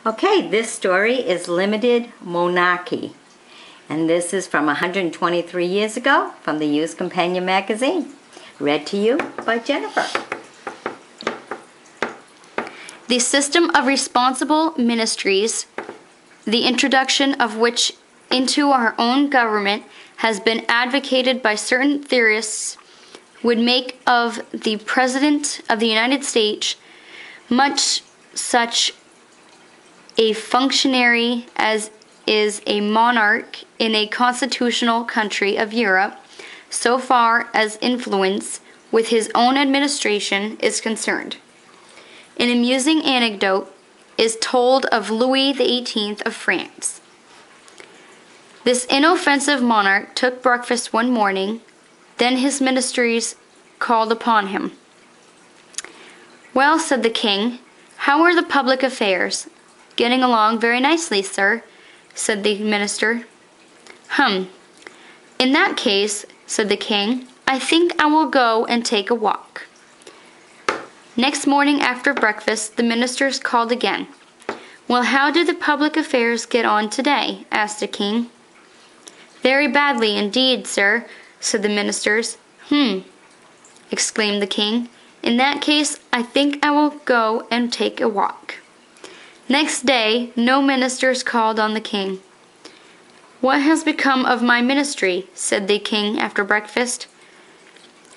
Okay, this story is Limited Monarchy, and this is from 123 years ago from the Used Companion magazine. Read to you by Jennifer. The system of responsible ministries, the introduction of which into our own government has been advocated by certain theorists, would make of the President of the United States much such a functionary as is a monarch in a constitutional country of Europe, so far as influence with his own administration is concerned. An amusing anecdote is told of Louis XVIII of France. This inoffensive monarch took breakfast one morning, then his ministers called upon him. "Well," said the king, "how are the public affairs?" "Getting along very nicely, sir," said the minister. In that case," said the king, "I think I will go and take a walk." Next morning after breakfast, the ministers called again. "Well, how do the public affairs get on today?" asked the king. "Very badly indeed, sir," said the ministers. Exclaimed the king. "In that case, I think I will go and take a walk." Next day, no ministers called on the king. "What has become of my ministry?" said the king after breakfast.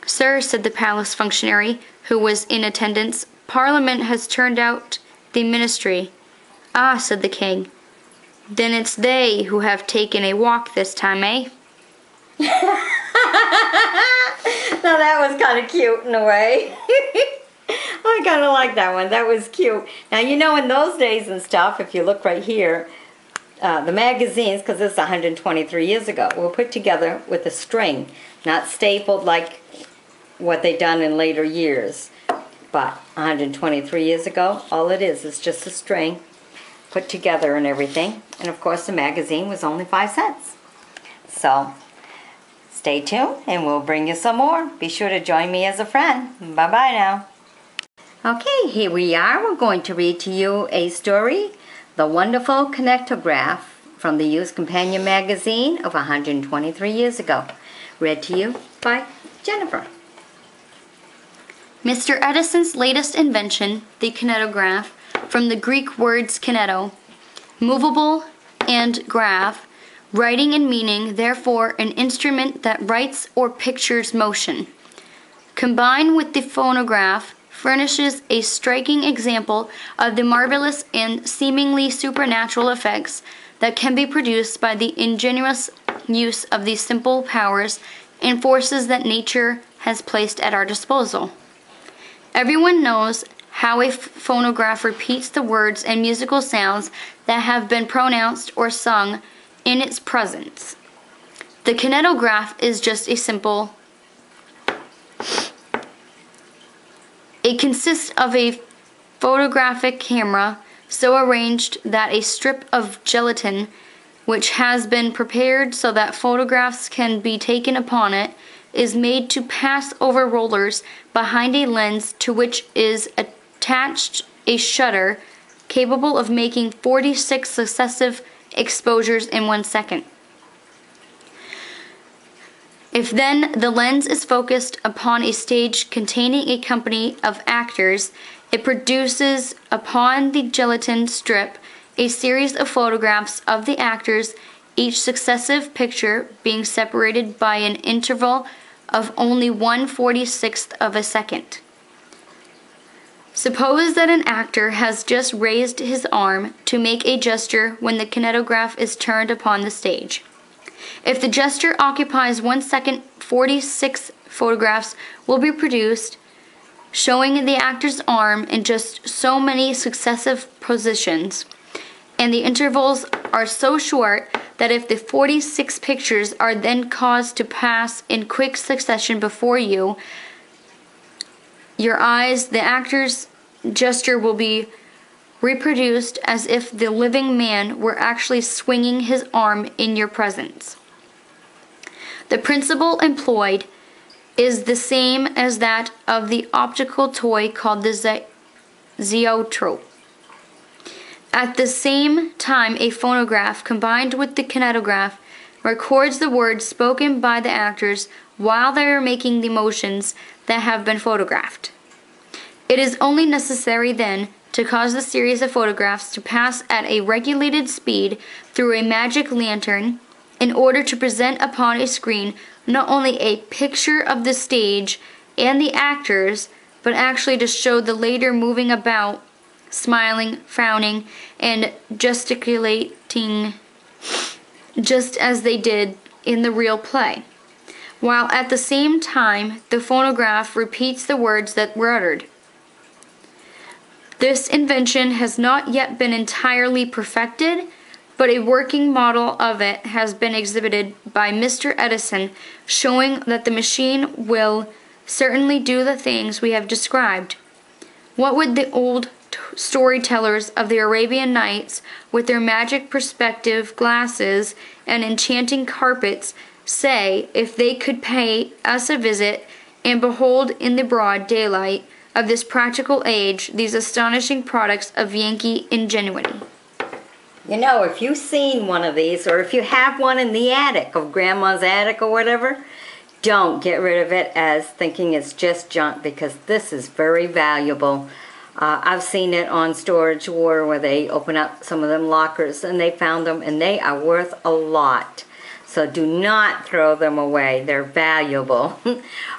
"Sir," said the palace functionary, who was in attendance, "Parliament has turned out the ministry." "Ah," said the king, "then it's they who have taken a walk this time, eh?" Now that was kind of cute in a way. I kind of like that one. That was cute. Now, you know, in those days and stuff, if you look right here, the magazines, because this is 123 years ago, were put together with a string, not stapled like what they done in later years. But 123 years ago, all it is just a string put together and everything. And of course, the magazine was only 5 cents. So, stay tuned and we'll bring you some more. Be sure to join me as a friend. Bye-bye now. Okay, here we are. We're going to read to you a story, The Wonderful Kinetograph, from the Used Companion magazine of 123 years ago. Read to you by Jennifer. Mr. Edison's latest invention, the kinetograph, from the Greek words kineto, movable, and graph, writing and meaning, therefore an instrument that writes or pictures motion, combined with the phonograph, furnishes a striking example of the marvelous and seemingly supernatural effects that can be produced by the ingenious use of the simple powers and forces that nature has placed at our disposal. Everyone knows how a phonograph repeats the words and musical sounds that have been pronounced or sung in its presence. The kinetograph is just a simple. It consists of a photographic camera so arranged that a strip of gelatin, which has been prepared so that photographs can be taken upon it, is made to pass over rollers behind a lens to which is attached a shutter capable of making 46 successive exposures in 1 second. If then the lens is focused upon a stage containing a company of actors, it produces upon the gelatin strip a series of photographs of the actors, each successive picture being separated by an interval of only 1/46th of a second. Suppose that an actor has just raised his arm to make a gesture when the kinetograph is turned upon the stage. If the gesture occupies 1 second, 46 photographs will be produced, showing the actor's arm in just so many successive positions, and the intervals are so short that if the 46 pictures are then caused to pass in quick succession before you, your eyes, the actor's gesture will be reproduced as if the living man were actually swinging his arm in your presence. The principle employed is the same as that of the optical toy called the zoetrope. At the same time, a phonograph combined with the kinetograph records the words spoken by the actors while they are making the motions that have been photographed. It is only necessary then to cause the series of photographs to pass at a regulated speed through a magic lantern in order to present upon a screen not only a picture of the stage and the actors, but actually to show the latter moving about, smiling, frowning, and gesticulating just as they did in the real play, while at the same time the phonograph repeats the words that were uttered. This invention has not yet been entirely perfected, but a working model of it has been exhibited by Mr. Edison, showing that the machine will certainly do the things we have described. What would the old storytellers of the Arabian Nights, with their magic perspective glasses and enchanting carpets, say if they could pay us a visit and behold in the broad daylight of this practical age these astonishing products of Yankee ingenuity? You know, if you've seen one of these, or if you have one in the attic, of Grandma's attic or whatever, don't get rid of it as thinking it's just junk, because this is very valuable. I've seen it on Storage War where they open up some of them lockers and they found them, and they are worth a lot. So do not throw them away. They're valuable.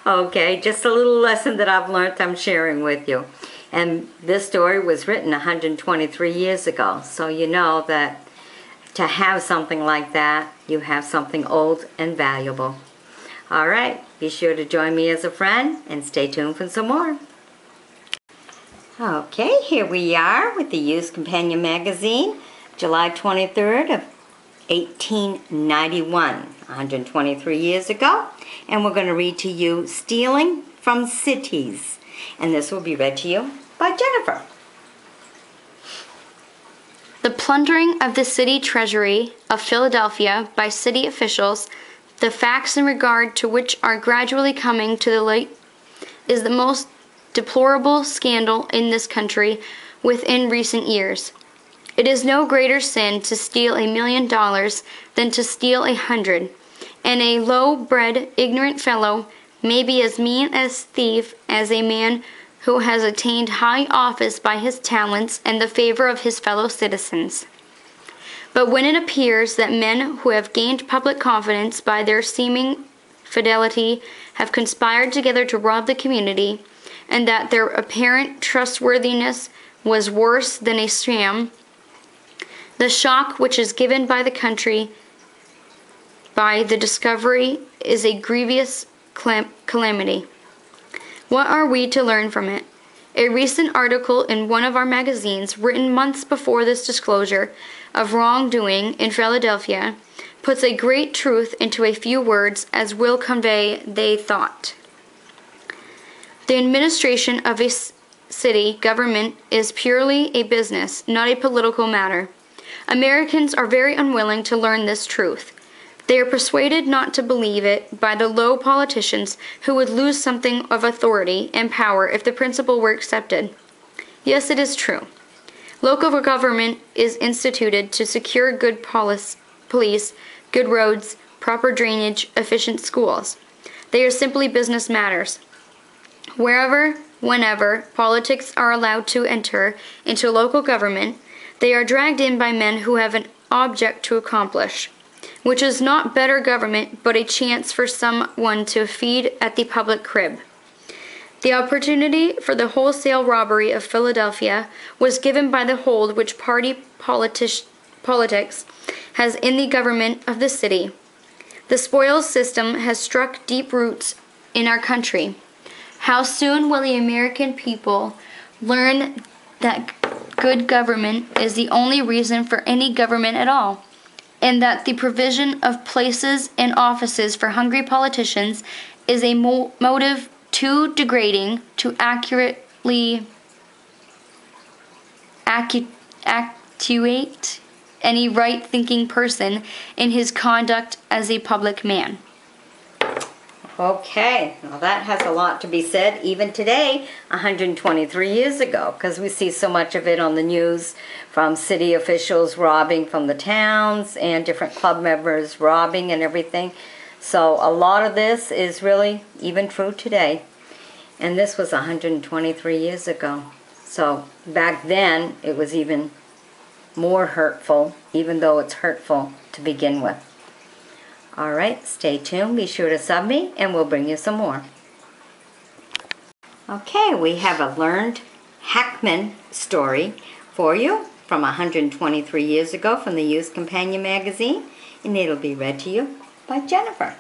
Okay, just a little lesson that I've learned I'm sharing with you. And this story was written 123 years ago. So you know that to have something like that, you have something old and valuable. All right, be sure to join me as a friend and stay tuned for some more. Okay, here we are with the Used Companion magazine, July 23rd of 1891, 123 years ago. And we're going to read to you Stealing from Cities. And this will be read to you by Jennifer. The plundering of the city treasury of Philadelphia by city officials, the facts in regard to which are gradually coming to the light, is the most deplorable scandal in this country within recent years. It is no greater sin to steal $1 million than to steal 100, and a low-bred, ignorant fellow may be as mean a thief as a man who has attained high office by his talents and the favor of his fellow citizens. But when it appears that men who have gained public confidence by their seeming fidelity have conspired together to rob the community, and that their apparent trustworthiness was worse than a sham, the shock which is given by the country by the discovery is a grievous calamity. What are we to learn from it? A recent article in one of our magazines, written months before this disclosure of wrongdoing in Philadelphia, puts a great truth into a few words, as will convey they thought. The administration of a city government is purely a business, not a political matter. Americans are very unwilling to learn this truth. They are persuaded not to believe it by the low politicians who would lose something of authority and power if the principle were accepted. Yes, it is true. Local government is instituted to secure good police, good roads, proper drainage, efficient schools. They are simply business matters. Wherever, whenever, politics are allowed to enter into local government, they are dragged in by men who have an object to accomplish, which is not better government, but a chance for someone to feed at the public crib. The opportunity for the wholesale robbery of Philadelphia was given by the hold which party politics has in the government of the city. The spoils system has struck deep roots in our country. How soon will the American people learn that good government is the only reason for any government at all, and that the provision of places and offices for hungry politicians is a motive too degrading to accurately actuate any right-thinking person in his conduct as a public man. Okay, well that has a lot to be said even today, 123 years ago, because we see so much of it on the news from city officials robbing from the towns and different club members robbing and everything. So a lot of this is really even true today. And this was 123 years ago. So back then it was even more hurtful, even though it's hurtful to begin with. All right, stay tuned. Be sure to sub me, and we'll bring you some more. Okay, we have a learned Hackman story for you from 123 years ago from the Youth Companion magazine, and it'll be read to you by Jennifer.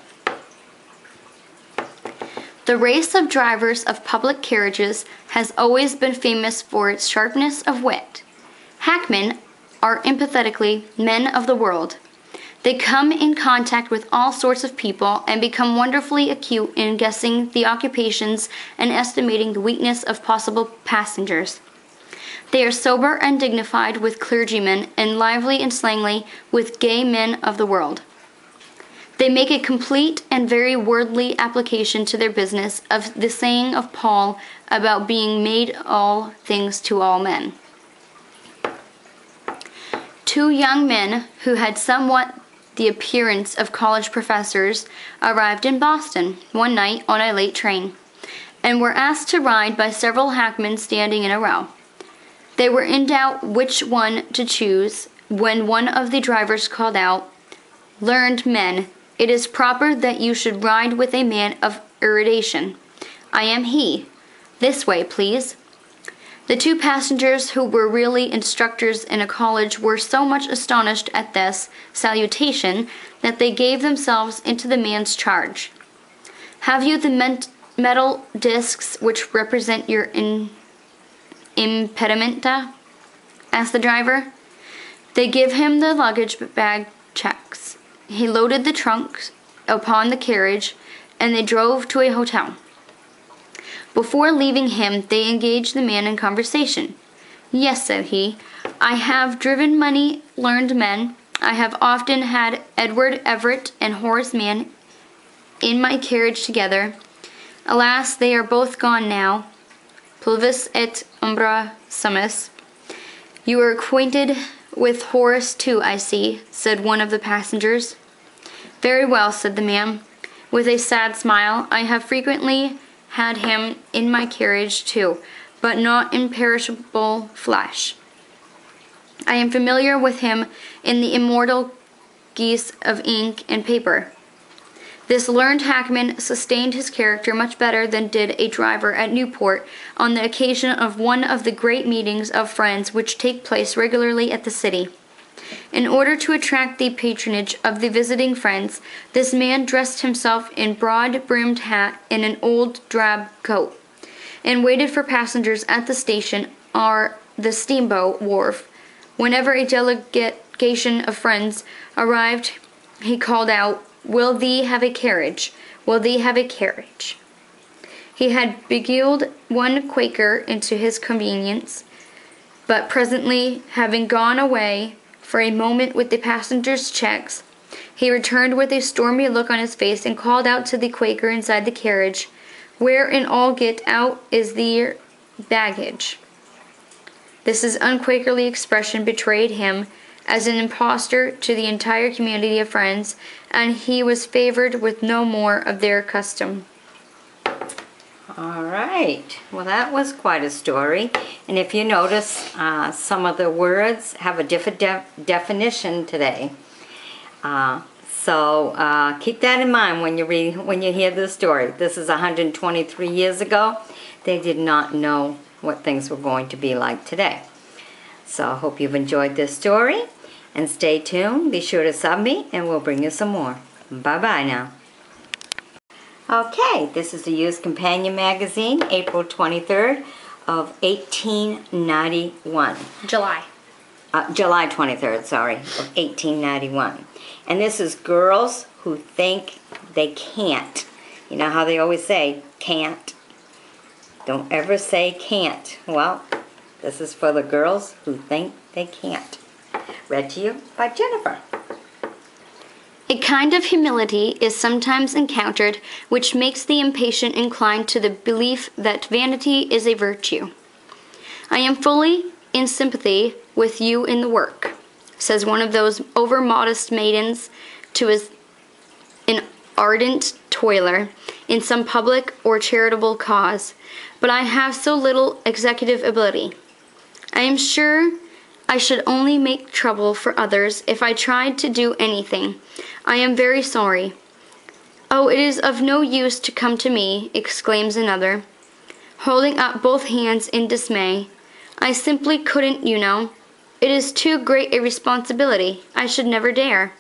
The race of drivers of public carriages has always been famous for its sharpness of wit. Hackmen are empathetically men of the world. They come in contact with all sorts of people and become wonderfully acute in guessing the occupations and estimating the weakness of possible passengers. They are sober and dignified with clergymen and lively and slangy with gay men of the world. They make a complete and very worldly application to their business of the saying of Paul about being made all things to all men. Two young men who had somewhat the appearance of college professors arrived in Boston one night on a late train, and were asked to ride by several hackmen standing in a row. They were in doubt which one to choose when one of the drivers called out, "Learned men, it is proper that you should ride with a man of erudition. I am he. This way, please." The two passengers, who were really instructors in a college, were so much astonished at this salutation that they gave themselves into the man's charge. "Have you the metal discs which represent your impedimenta?" asked the driver. They give him the luggage bag checks. He loaded the trunks upon the carriage, and they drove to a hotel. Before leaving him, they engaged the man in conversation. "Yes," said he, "I have driven many learned men. I have often had Edward Everett and Horace Mann in my carriage together. Alas, they are both gone now. Pulvis et umbra sumus." "You are acquainted with Horace too, I see," said one of the passengers. "Very well," said the man, with a sad smile. "I have frequently had him in my carriage too, but not in perishable flesh. I am familiar with him in the immortal guise of ink and paper." This learned hackman sustained his character much better than did a driver at Newport on the occasion of one of the great meetings of friends which take place regularly at the city. In order to attract the patronage of the visiting friends, this man dressed himself in broad-brimmed hat and an old drab coat, and waited for passengers at the station or the steamboat wharf. Whenever a delegation of friends arrived, he called out, "Will thee have a carriage? Will thee have a carriage?" He had beguiled one Quaker into his convenience, but presently, having gone away for a moment with the passengers' checks, he returned with a stormy look on his face and called out to the Quaker inside the carriage, "Where in all get out is their baggage?" This unquakerly expression betrayed him as an impostor to the entire community of friends, and he was favored with no more of their custom. All right, well that was quite a story, and if you notice, some of the words have a different definition today. So keep that in mind when you hear this story. This is 123 years ago. They did not know what things were going to be like today. So I hope you've enjoyed this story, and stay tuned. Be sure to sub me, and we'll bring you some more. Bye-bye now. Okay, this is the Youth Companion magazine, April 23rd of 1891. July 23rd, sorry, of 1891. And this is Girls Who Think They Can't. You know how they always say, can't. Don't ever say can't. Well, this is for the girls who think they can't. Read to you by Jennifer. A kind of humility is sometimes encountered which makes the impatient inclined to the belief that vanity is a virtue. I am fully in sympathy with you in the work, says one of those over-modest maidens to an ardent toiler in some public or charitable cause, but I have so little executive ability. I am sure I should only make trouble for others if I tried to do anything. I am very sorry. Oh, it is of no use to come to me, exclaims another, holding up both hands in dismay. I simply couldn't, you know. It is too great a responsibility. I should never dare.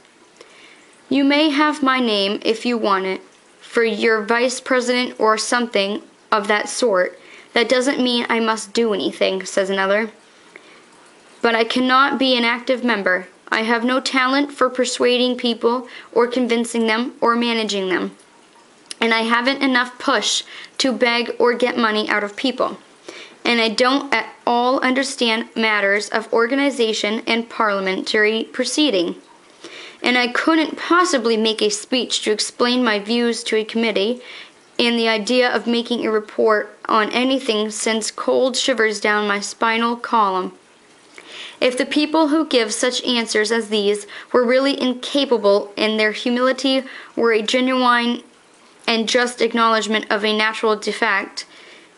You may have my name if you want it, for your vice president or something of that sort. That doesn't mean I must do anything, says another. But I cannot be an active member. I have no talent for persuading people or convincing them or managing them. And I haven't enough push to beg or get money out of people. And I don't at all understand matters of organization and parliamentary proceeding. And I couldn't possibly make a speech to explain my views to a committee, and the idea of making a report on anything sends cold shivers down my spinal column. If the people who give such answers as these were really incapable and their humility were a genuine and just acknowledgment of a natural defect,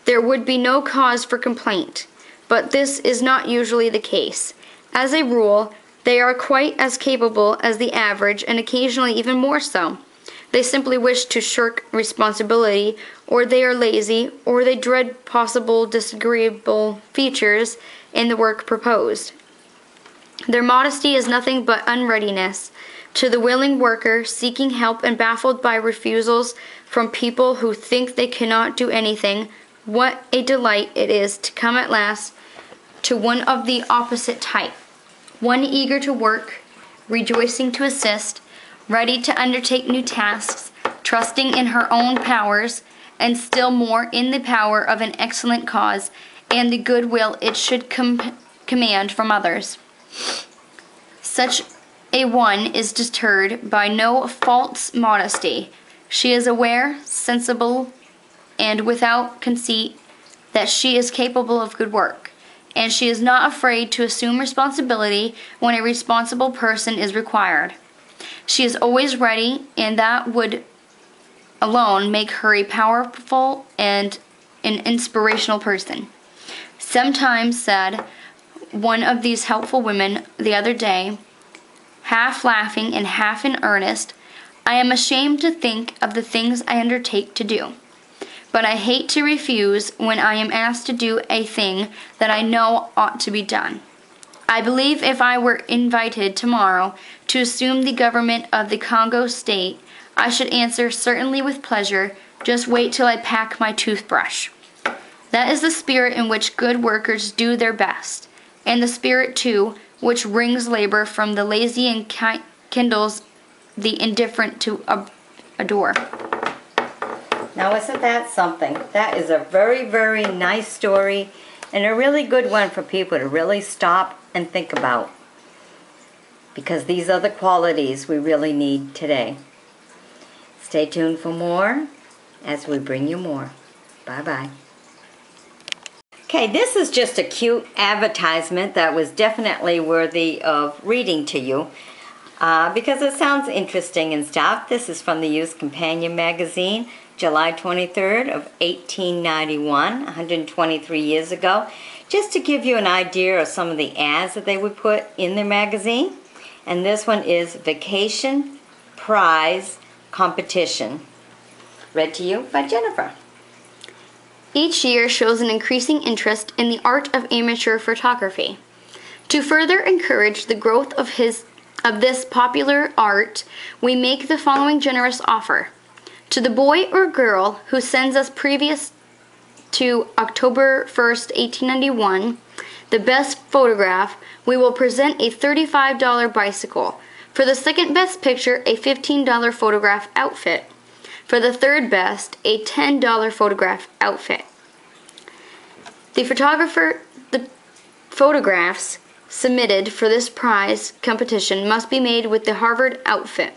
there would be no cause for complaint. But this is not usually the case. As a rule, they are quite as capable as the average and occasionally even more so. They simply wish to shirk responsibility, or they are lazy, or they dread possible disagreeable features in the work proposed. Their modesty is nothing but unreadiness. To the willing worker, seeking help and baffled by refusals from people who think they cannot do anything, what a delight it is to come at last to one of the opposite type. One eager to work, rejoicing to assist, ready to undertake new tasks, trusting in her own powers, and still more in the power of an excellent cause and the goodwill it should command from others. Such a one is deterred by no false modesty. She is aware, sensible, and without conceit that she is capable of good work, and she is not afraid to assume responsibility when a responsible person is required. She is always ready, and that would alone make her a powerful and an inspirational person. Sometimes said one of these helpful women the other day, half laughing and half in earnest, I am ashamed to think of the things I undertake to do. But I hate to refuse when I am asked to do a thing that I know ought to be done. I believe if I were invited tomorrow to assume the government of the Congo state, I should answer certainly with pleasure, just wait till I pack my toothbrush. That is the spirit in which good workers do their best, and the spirit, too, which wrings labor from the lazy and kindles the indifferent to adore. Now, isn't that something? That is a very, very nice story and a really good one for people to really stop and think about, because these are the qualities we really need today. Stay tuned for more as we bring you more. Bye-bye. Okay, this is just a cute advertisement that was definitely worthy of reading to you because it sounds interesting and stuff. This is from the Youth Companion magazine, July 23rd of 1891, 123 years ago, just to give you an idea of some of the ads that they would put in their magazine. And this one is Vacation Prize Competition. Read to you by Jennifer. Each year shows an increasing interest in the art of amateur photography. To further encourage the growth of this popular art, we make the following generous offer. To the boy or girl who sends us previous to October 1st, 1891, the best photograph, we will present a $35 bicycle. For the second best picture, a $15 photograph outfit. For the third best, a $10 photograph outfit. The photographs submitted for this prize competition must be made with the Harvard outfit.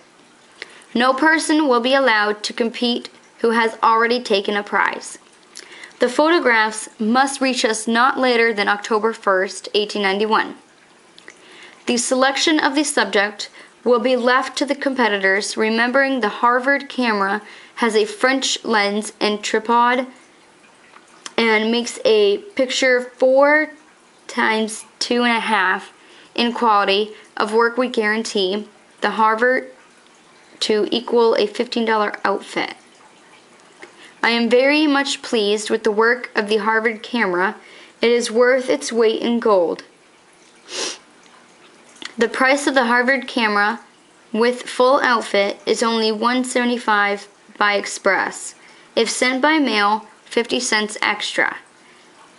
No person will be allowed to compete who has already taken a prize. The photographs must reach us not later than October 1st, 1891. The selection of the subject will be left to the competitors, remembering the Harvard camera has a French lens and tripod and makes a picture 4 times 2.5 in quality of work. We guarantee the Harvard to equal a $15 outfit. I am very much pleased with the work of the Harvard camera. It is worth its weight in gold. The price of the Harvard camera with full outfit is only $1.75 by express. If sent by mail, 50 cents extra.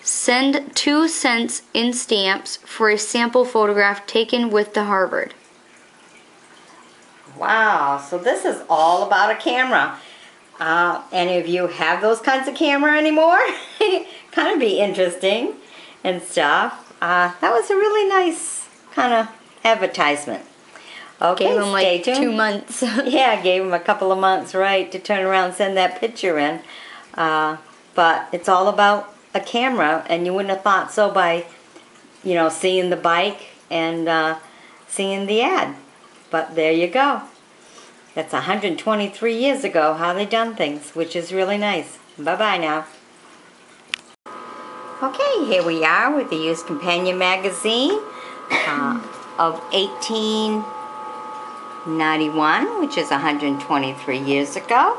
Send 2 cents in stamps for a sample photograph taken with the Harvard. Wow, so this is all about a camera. Any of you have those kinds of camera anymore? Kind of be interesting and stuff. That was a really nice kind of advertisement. Okay, Gave him stay like tuned. 2 months. Yeah, gave him a couple of months, right, to turn around and send that picture in. But it's all about a camera, and you wouldn't have thought so by, you know, seeing the bike and seeing the ad. But there you go. That's 123 years ago, how they done things, which is really nice. Bye-bye now. Okay, here we are with the Used Companion magazine of 1891, which is 123 years ago.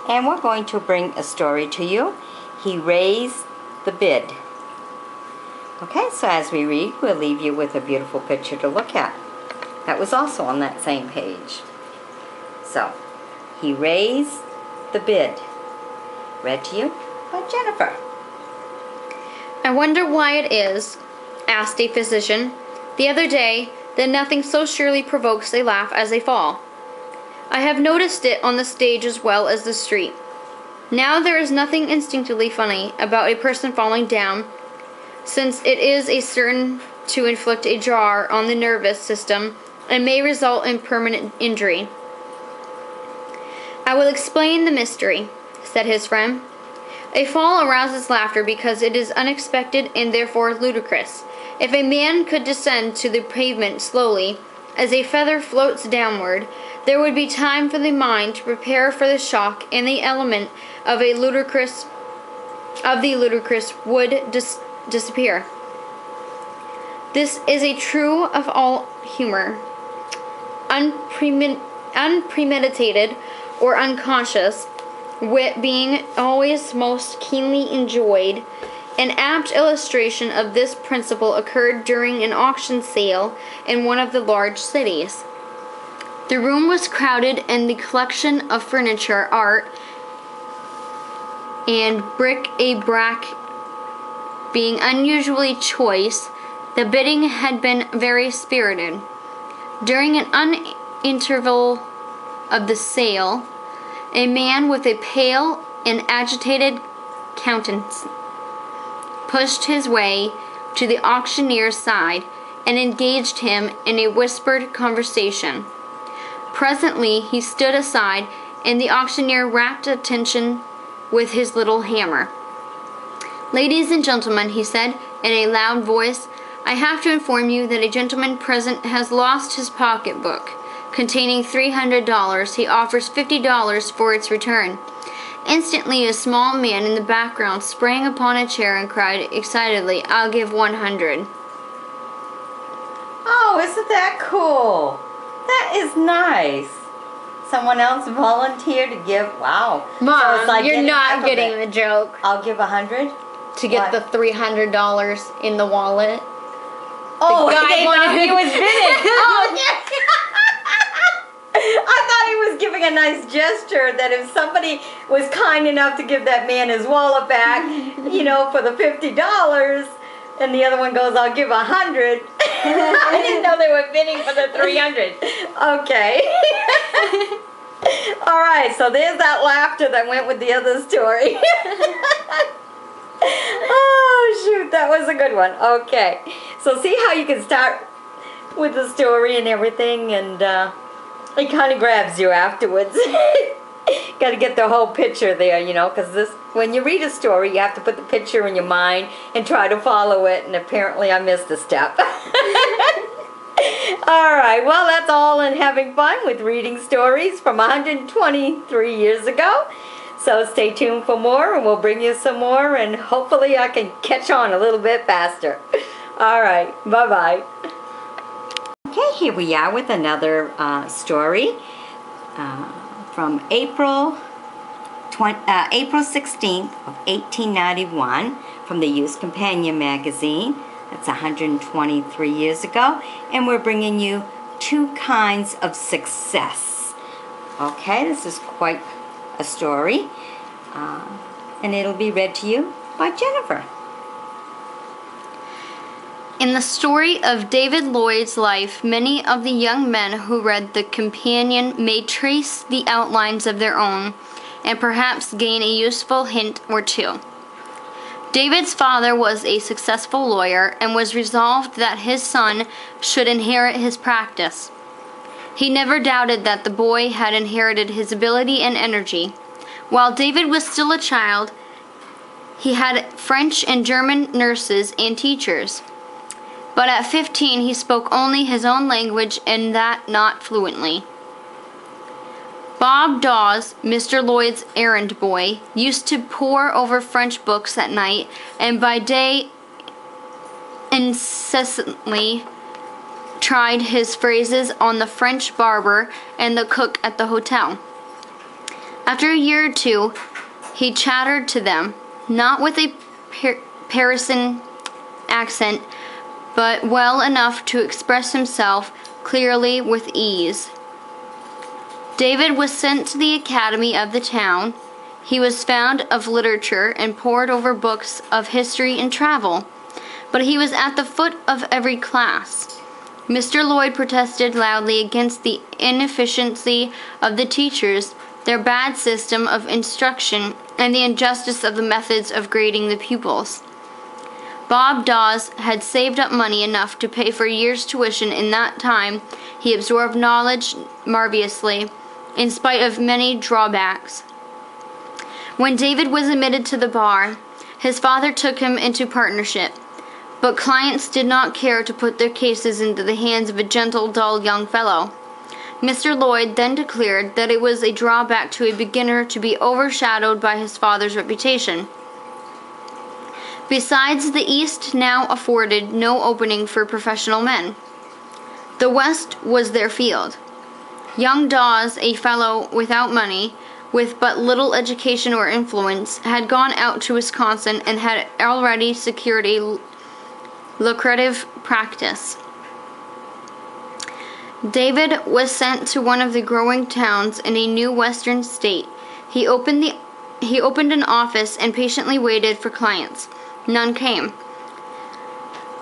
And we're going to bring a story to you. He raised the bid. Okay, so as we read, we'll leave you with a beautiful picture to look at. That was also on that same page. So, he raised the bid. Read to you by Jennifer. I wonder why it is, asked a physician the other day, that nothing so surely provokes a laugh as a fall. I have noticed it on the stage as well as the street. Now there is nothing instinctively funny about a person falling down, since it is certain to inflict a jar on the nervous system and may result in permanent injury. I will explain the mystery, said his friend. A fall arouses laughter because it is unexpected and therefore ludicrous. If a man could descend to the pavement slowly, as a feather floats downward, there would be time for the mind to prepare for the shock, and the element of the ludicrous would disappear. This is a true of all humor. Unpremeditated or unconscious, wit being always most keenly enjoyed. An apt illustration of this principle occurred during an auction sale in one of the large cities. The room was crowded, and the collection of furniture, art, and bric-a-brac being unusually choice, the bidding had been very spirited. During an interval of the sale, a man with a pale and agitated countenance pushed his way to the auctioneer's side and engaged him in a whispered conversation. Presently he stood aside, and the auctioneer rapped attention with his little hammer. "Ladies and gentlemen," he said in a loud voice, "I have to inform you that a gentleman present has lost his pocketbook containing $300. He offers $50 for its return." Instantly a small man in the background sprang upon a chair and cried excitedly, "I'll give 100. Oh, isn't that cool? That is nice. Someone else volunteered to give, wow. Mom, So it's like you're getting half not of getting it. the joke. I'll give 100? To get What? the $300 in the wallet. Oh, guy they wanted- thought he was bidding. Oh, yeah. I thought he was giving a nice gesture that if somebody was kind enough to give that man his wallet back, you know, for the $50, and the other one goes, "I'll give 100." I didn't know they were bidding for the 300. Okay. All right, so there's that laughter that went with the other story. Oh, shoot, that was a good one. Okay, so see how you can start with the story and everything, and it kind of grabs you afterwards. Got to get the whole picture there, you know, because this, when you read a story, you have to put the picture in your mind and try to follow it, and apparently I missed a step. All right, well, that's all in having fun with reading stories from 123 years ago. So stay tuned for more, and we'll bring you some more, and hopefully I can catch on a little bit faster. All right, bye-bye. Okay, here we are with another story from April 16th of 1891 from the Youth Companion magazine. That's 123 years ago, and we're bringing you Two Kinds of Success. Okay, this is quite a story, and it'll be read to you by Jennifer. In the story of David Lloyd's life, many of the young men who read The Companion may trace the outlines of their own, and perhaps gain a useful hint or two. David's father was a successful lawyer and was resolved that his son should inherit his practice. He never doubted that the boy had inherited his ability and energy. While David was still a child, he had French and German nurses and teachers. But at 15, he spoke only his own language, and that not fluently. Bob Dawes, Mr. Lloyd's errand boy, used to pore over French books at night, and by day incessantly tried his phrases on the French barber and the cook at the hotel. After a year or two, he chattered to them, not with a Parisian accent, but well enough to express himself clearly with ease. David was sent to the academy of the town. He was fond of literature and pored over books of history and travel, but he was at the foot of every class. Mr. Lloyd protested loudly against the inefficiency of the teachers, their bad system of instruction, and the injustice of the methods of grading the pupils. Bob Dawes had saved up money enough to pay for a year's tuition. In that time, he absorbed knowledge marvelously, in spite of many drawbacks. When David was admitted to the bar, his father took him into partnership, but clients did not care to put their cases into the hands of a gentle, dull young fellow. Mr. Lloyd then declared that it was a drawback to a beginner to be overshadowed by his father's reputation. Besides, the East now afforded no opening for professional men. The West was their field. Young Dawes, a fellow without money, with but little education or influence, had gone out to Wisconsin and had already secured a lucrative practice. David was sent to one of the growing towns in a new western state. He opened an office and patiently waited for clients. None came.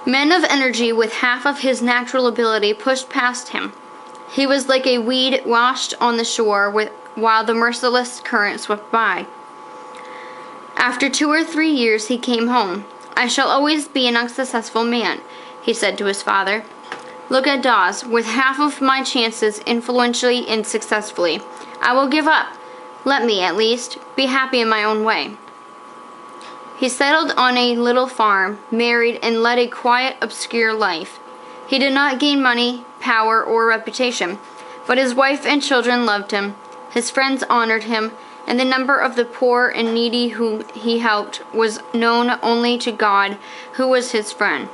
Men of energy with half of his natural ability pushed past him. He was like a weed washed on the shore while the merciless current swept by. After 2 or 3 years he came home. "I shall always be an unsuccessful man," he said to his father. "Look at Dawes, with half of my chances influentially and successfully. I will give up. Let me, at least, be happy in my own way." He settled on a little farm, married, and led a quiet, obscure life. He did not gain money, power, or reputation, but his wife and children loved him, his friends honored him, and the number of the poor and needy whom he helped was known only to God, who was his friend.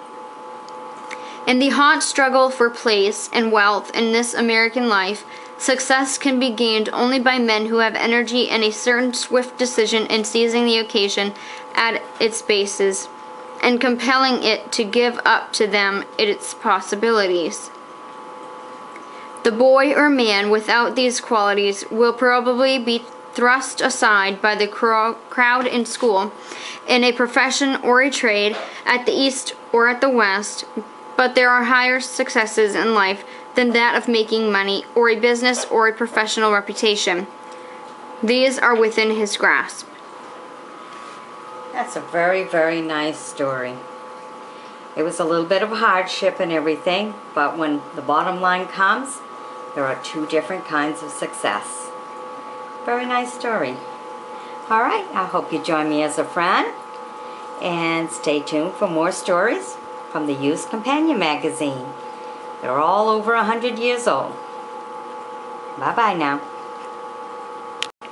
In the hot struggle for place and wealth in this American life, success can be gained only by men who have energy and a certain swift decision in seizing the occasion at its basis, and compelling it to give up to them its possibilities. The boy or man without these qualities will probably be thrust aside by the crowd in school, in a profession or a trade, at the East or at the West, but there are higher successes in life than that of making money, or a business, or a professional reputation. These are within his grasp. That's a very, very nice story. It was a little bit of hardship and everything, but when the bottom line comes, There are two different kinds of success. Very nice story. All right, I hope you join me as a friend. And stay tuned for more stories from the Youth Companion magazine. They're all over 100 years old. Bye-bye now.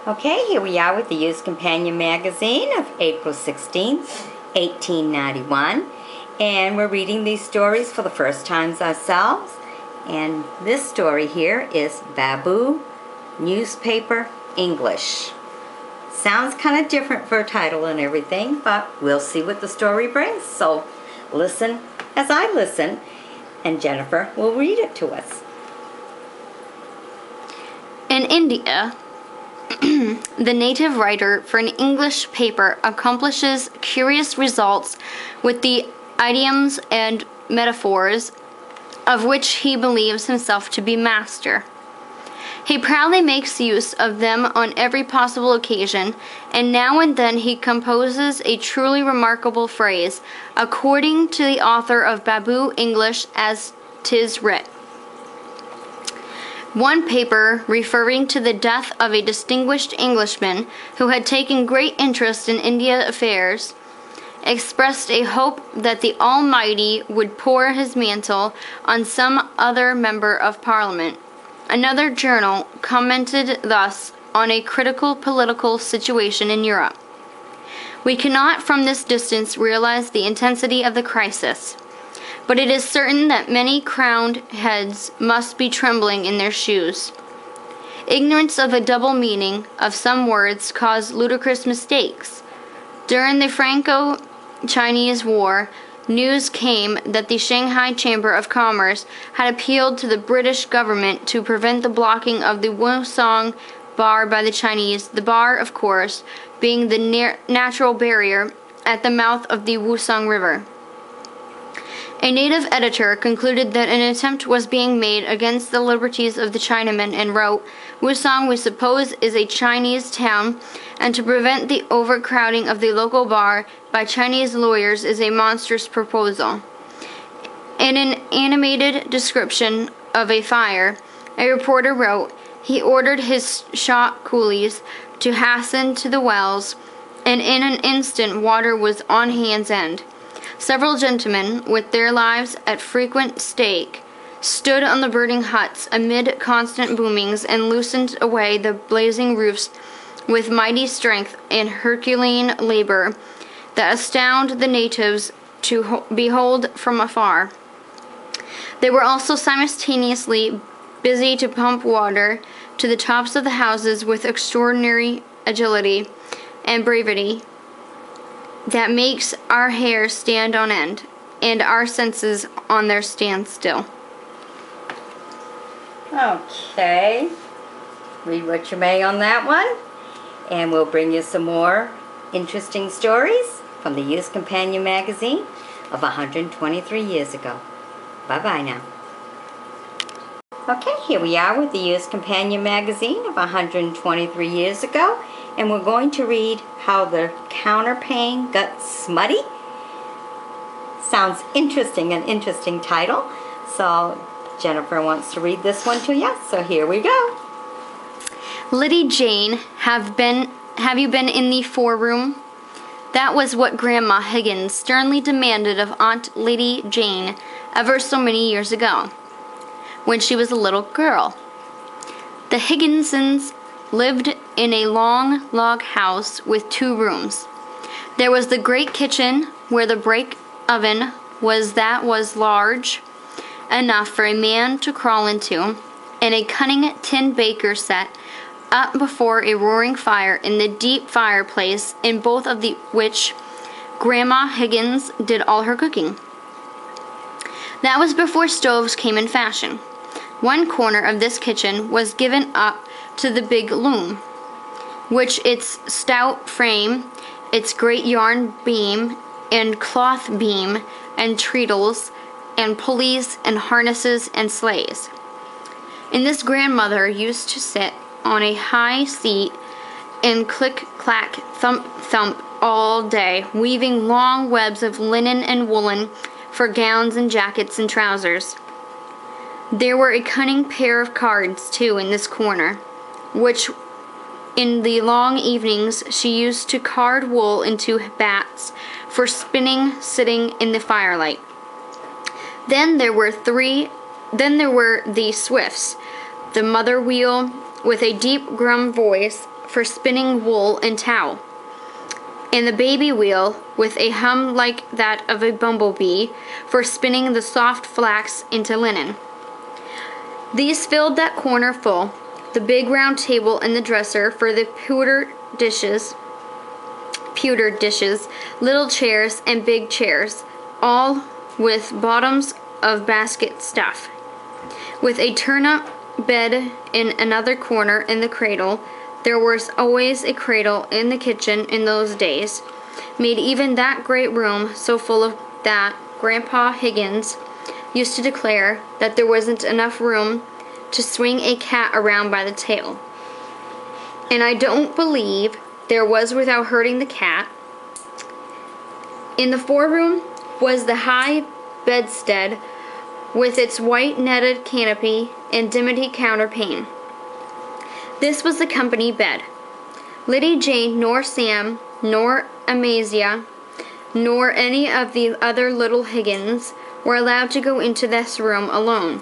Okay, here we are with the Youth Companion magazine of April 16th, 1891. And we're reading these stories for the first times ourselves. And this story here is Baboo Newspaper English. Sounds kind of different for a title and everything, but we'll see what the story brings. So listen as I listen, and Jennifer will read it to us. In India, the native writer for an English paper accomplishes curious results with the idioms and metaphors of which he believes himself to be master. He proudly makes use of them on every possible occasion, and now and then he composes a truly remarkable phrase, according to the author of Baboo English as 'tis writ. One paper, referring to the death of a distinguished Englishman who had taken great interest in India affairs, expressed a hope that the Almighty would pour his mantle on some other member of Parliament. Another journal commented thus on a critical political situation in Europe. We cannot from this distance realize the intensity of the crisis, but it is certain that many crowned heads must be trembling in their shoes. Ignorance of the double meaning of some words caused ludicrous mistakes. During the Franco-Chinese War, news came that the Shanghai Chamber of Commerce had appealed to the British government to prevent the blocking of the Wusong Bar by the Chinese, the bar, of course, being the natural barrier at the mouth of the Wusong River. A native editor concluded that an attempt was being made against the liberties of the Chinamen and wrote, "Wusong, we suppose, is a Chinese town, and to prevent the overcrowding of the local bar by Chinese lawyers is a monstrous proposal." In an animated description of a fire, a reporter wrote, "He ordered his shop coolies to hasten to the wells, and in an instant water was on hand's end. Several gentlemen, with their lives at frequent stake, stood on the burning huts amid constant boomings and loosened away the blazing roofs with mighty strength and Herculean labor that astound the natives to behold from afar. They were also simultaneously busy to pump water to the tops of the houses with extraordinary agility and bravery that makes our hair stand on end and our senses on their standstill." Okay, read what you may on that one, and we'll bring you some more interesting stories from the Youth Companion magazine of 123 years ago. Bye-bye now. Okay, here we are with the Youth Companion magazine of 123 years ago, and we're going to read How the Counterpane Got Smutty. Sounds interesting, an interesting title. So Jennifer wants to read this one to you, so here we go. "Liddy Jane, have you been in the foreroom?" That was what Grandma Higgins sternly demanded of Aunt Lady Jane ever so many years ago, when she was a little girl. The Higginsons lived in a long log house with 2 rooms. There was the great kitchen, where the brick oven was large enough for a man to crawl into, and a cunning tin baker set up before a roaring fire in the deep fireplace, in both of which Grandma Higgins did all her cooking. That was before stoves came in fashion. One corner of this kitchen was given up to the big loom, which its stout frame, its great yarn beam and cloth beam and treadles and pulleys and harnesses and sleighs. In this grandmother used to sit on a high seat and click, clack, thump, thump all day, weaving long webs of linen and woolen for gowns and jackets and trousers. There were a cunning pair of cards, too, in this corner, which in the long evenings she used to card wool into bats for spinning sitting in the firelight. Then there were the Swifts, the mother wheel with a deep grum voice for spinning wool and towel, and the baby wheel with a hum like that of a bumblebee for spinning the soft flax into linen. These filled that corner full, the big round table and the dresser for the pewter dishes, little chairs and big chairs, all with bottoms of basket stuff. With a turn-up bed in another corner in the cradle. There was always a cradle in the kitchen in those days, made even that great room so full of that Grandpa Higgins used to declare that there wasn't enough room to swing a cat around by the tail. And I don't believe there was without hurting the cat. In the foreroom was the high bedstead with its white netted canopy and dimity counterpane. This was the company bed. Liddy Jane nor Sam nor Amazia nor any of the other little Higgins were allowed to go into this room alone,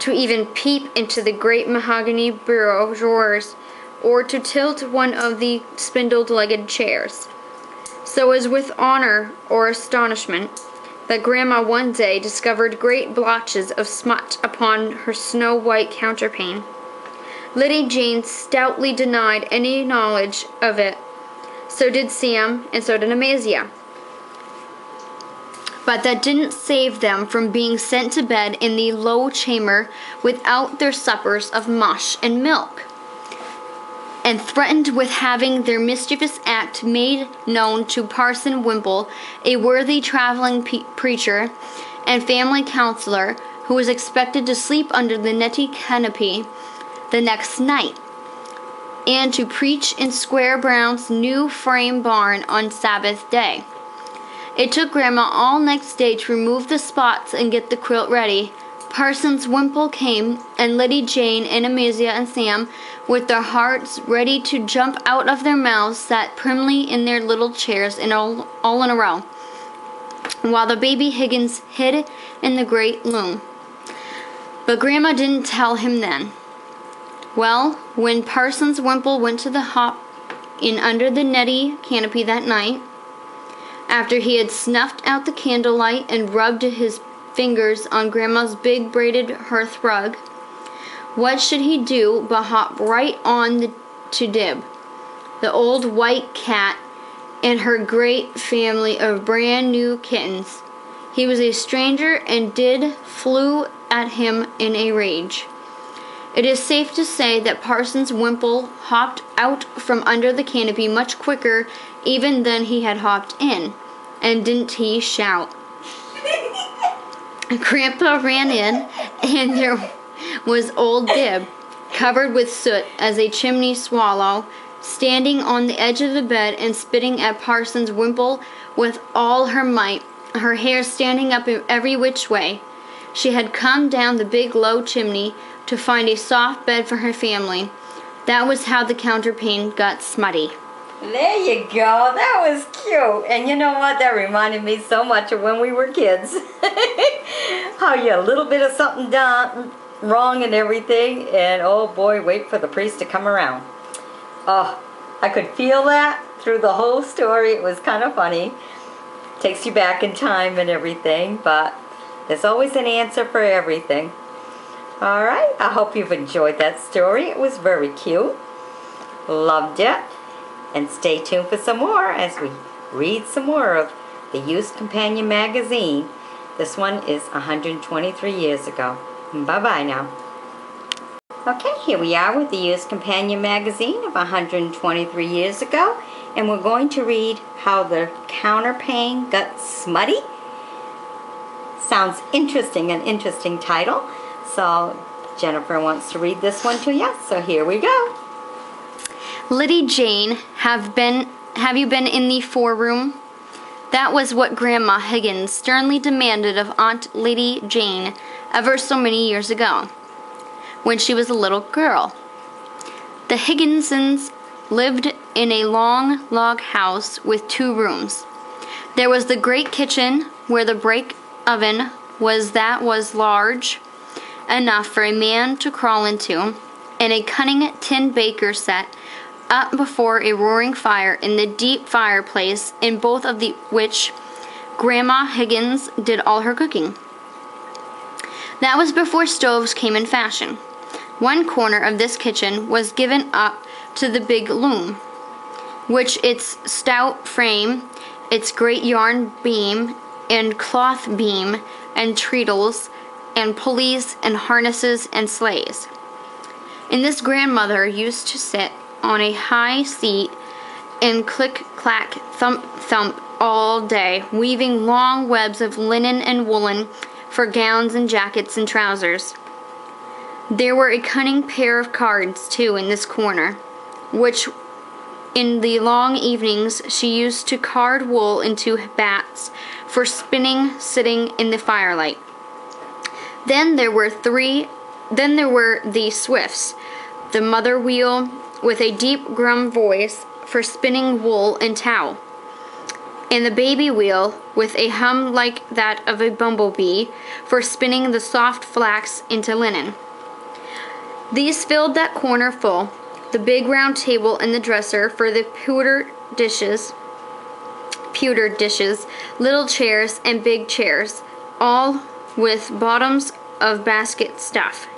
to even peep into the great mahogany bureau drawers or to tilt one of the spindle-legged chairs. So as with honor or astonishment that Grandma one day discovered great blotches of smut upon her snow-white counterpane. Liddy Jane stoutly denied any knowledge of it. So did Sam, and so did Amazia. But that didn't save them from being sent to bed in the low chamber without their suppers of mush and milk, and threatened with having their mischievous act made known to Parson Wimple, a worthy traveling preacher and family counselor, who was expected to sleep under the netty canopy the next night, and to preach in Squire Brown's new frame barn on Sabbath day. It took Grandma all next day to remove the spots and get the quilt ready. Parsons Wimple came, and Liddy Jane and Amazia and Sam, with their hearts ready to jump out of their mouths, sat primly in their little chairs all in a row, while the baby Higgins hid in the great loom. But Grandma didn't tell him then. Well, when Parsons Wimple went to the hop in under the netty canopy that night, after he had snuffed out the candlelight and rubbed his fingers on Grandma's big braided hearth rug, what should he do but hop right on to Dib, the old white cat, and her great family of brand new kittens. He was a stranger, and Dib flew at him in a rage. It is safe to say that Parsons Wimple hopped out from under the canopy much quicker even than he had hopped in, and didn't he shout? Grandpa ran in, and there was old Dib, covered with soot as a chimney swallow, standing on the edge of the bed and spitting at Parsons Wimple with all her might, her hair standing up every which way. She had come down the big low chimney to find a soft bed for her family. That was how the counterpane got smutty. There you go. That was cute. And you know what? That reminded me so much of when we were kids. How you a little bit of something done wrong and everything, and oh boy, wait for the priest to come around. Oh, I could feel that through the whole story. It was kind of funny. Takes you back in time and everything, but there's always an answer for everything. Alright, I hope you've enjoyed that story. It was very cute. Loved it. And stay tuned for some more as we read some more of the Used Companion magazine. This one is 123 years ago. Bye-bye now. Okay, here we are with the Used Companion magazine of 123 years ago. And we're going to read How the Counterpane Got Smutty. Sounds interesting, an interesting title. So Jennifer wants to read this one to you, so here we go. Liddy Jane, have you been in the foreroom? That was what Grandma Higgins sternly demanded of Aunt Liddy Jane ever so many years ago, when she was a little girl. The Higginsons lived in a long log house with 2 rooms. There was the great kitchen where the brick oven was large enough for a man to crawl into, and a cunning tin baker set up before a roaring fire in the deep fireplace, in both of which Grandma Higgins did all her cooking. That was before stoves came in fashion. One corner of this kitchen was given up to the big loom, which its stout frame, its great yarn beam and cloth beam and treadles and pulleys and harnesses and sleighs. In this grandmother used to sit on a high seat and click, clack, thump, thump all day, weaving long webs of linen and woolen for gowns and jackets and trousers. There were a cunning pair of cards, too, in this corner, which in the long evenings she used to card wool into bats for spinning, sitting in the firelight. Then there were the Swifts, the mother wheel with a deep grum voice for spinning wool and tow, and the baby wheel with a hum like that of a bumblebee for spinning the soft flax into linen. These filled that corner full, the big round table and the dresser for the pewter dishes, little chairs and big chairs, all with bottoms of basket stuff.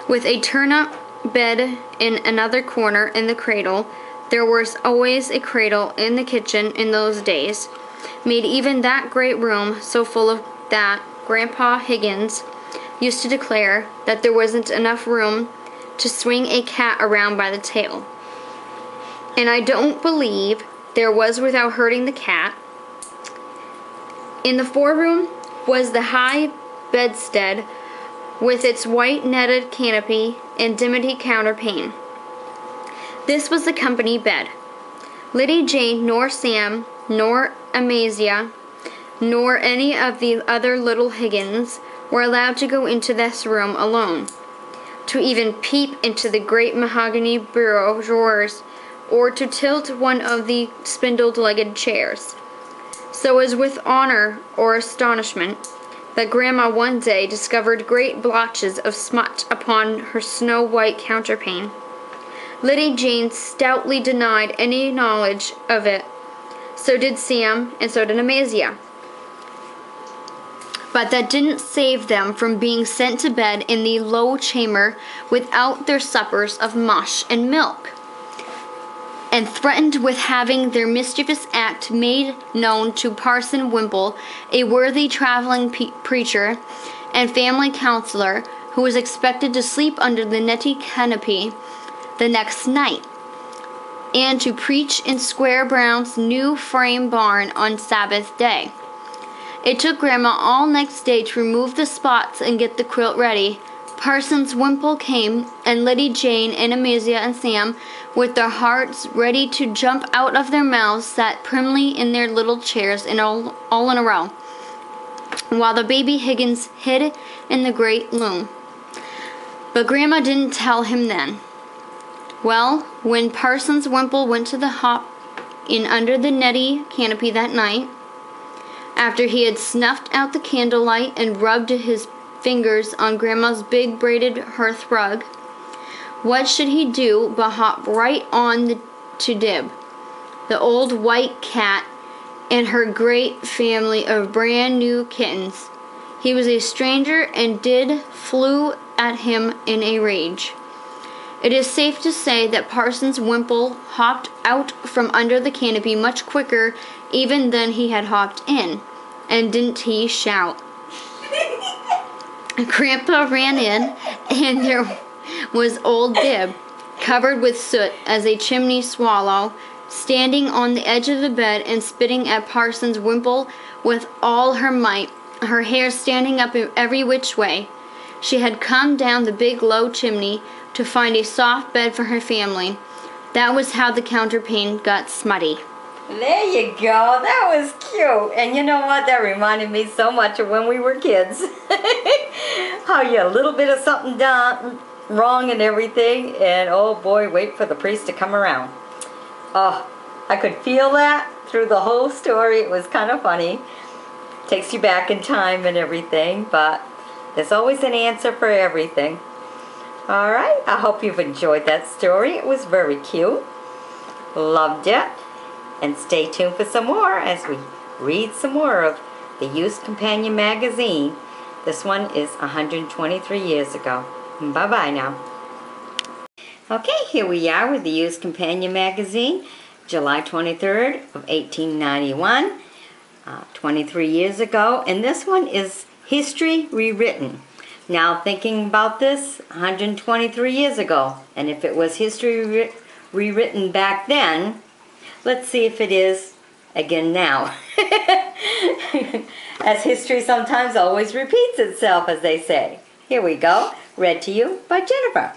With a turn-up bed in another corner in the cradle. There was always a cradle in the kitchen in those days, made even that great room so full of that Grandpa Higgins used to declare that there wasn't enough room to swing a cat around by the tail. And I don't believe there was without hurting the cat. In the foreroom was the high bedstead with its white netted canopy and dimity counterpane. This was the company bed. Liddy Jane nor Sam nor Amazia nor any of the other little Higgins were allowed to go into this room alone, to even peep into the great mahogany bureau drawers or to tilt one of the spindle-legged chairs. So as with honor or astonishment that Grandma one day discovered great blotches of smut upon her snow-white counterpane. Liddy Jane stoutly denied any knowledge of it. So did Sam, and so did Amazia. But that didn't save them from being sent to bed in the low chamber without their suppers of mush and milk, and threatened with having their mischievous act made known to Parson Wimple, a worthy traveling preacher and family counselor, who was expected to sleep under the netty canopy the next night, and to preach in Squire Brown's new frame barn on Sabbath day. It took Grandma all next day to remove the spots and get the quilt ready. Parsons Wimple came, and Liddy Jane and Amazia and Sam, with their hearts ready to jump out of their mouths, sat primly in their little chairs all in a row, while the baby Higgins hid in the great loom. But Grandma didn't tell him then. Well, when Parsons Wimple went to the hop in under the netty canopy that night, after he had snuffed out the candlelight and rubbed his fingers on Grandma's big braided hearth rug, what should he do but hop right on to Dib, the old white cat, and her great family of brand new kittens. He was a stranger, and Dib flew at him in a rage. It is safe to say that Parsons Wimple hopped out from under the canopy much quicker even than he had hopped in, and didn't he shout? Grandpa ran in, and there was old Dib, covered with soot as a chimney swallow, standing on the edge of the bed and spitting at Parsons Wimple with all her might, her hair standing up every which way. She had come down the big low chimney to find a soft bed for her family. That was how the counterpane got smutty. There you go. That was cute. And you know what? That reminded me so much of when we were kids. How you a little bit of something done wrong and everything, and oh boy, wait for the priest to come around. Oh, I could feel that through the whole story. It was kind of funny. Takes you back in time and everything, but there's always an answer for everything. All right, I hope you've enjoyed that story. It was very cute. Loved it. And stay tuned for some more as we read some more of the Youth Companion magazine. This one is 123 years ago. Bye-bye now. Okay, here we are with the Youth Companion magazine, July 23rd of 1891, 23 years ago. And this one is History Rewritten. Now, thinking about this, 123 years ago, and if it was history rewritten back then, let's see if it is again now. As history sometimes always repeats itself, as they say. Here we go, read to you by Jennifer.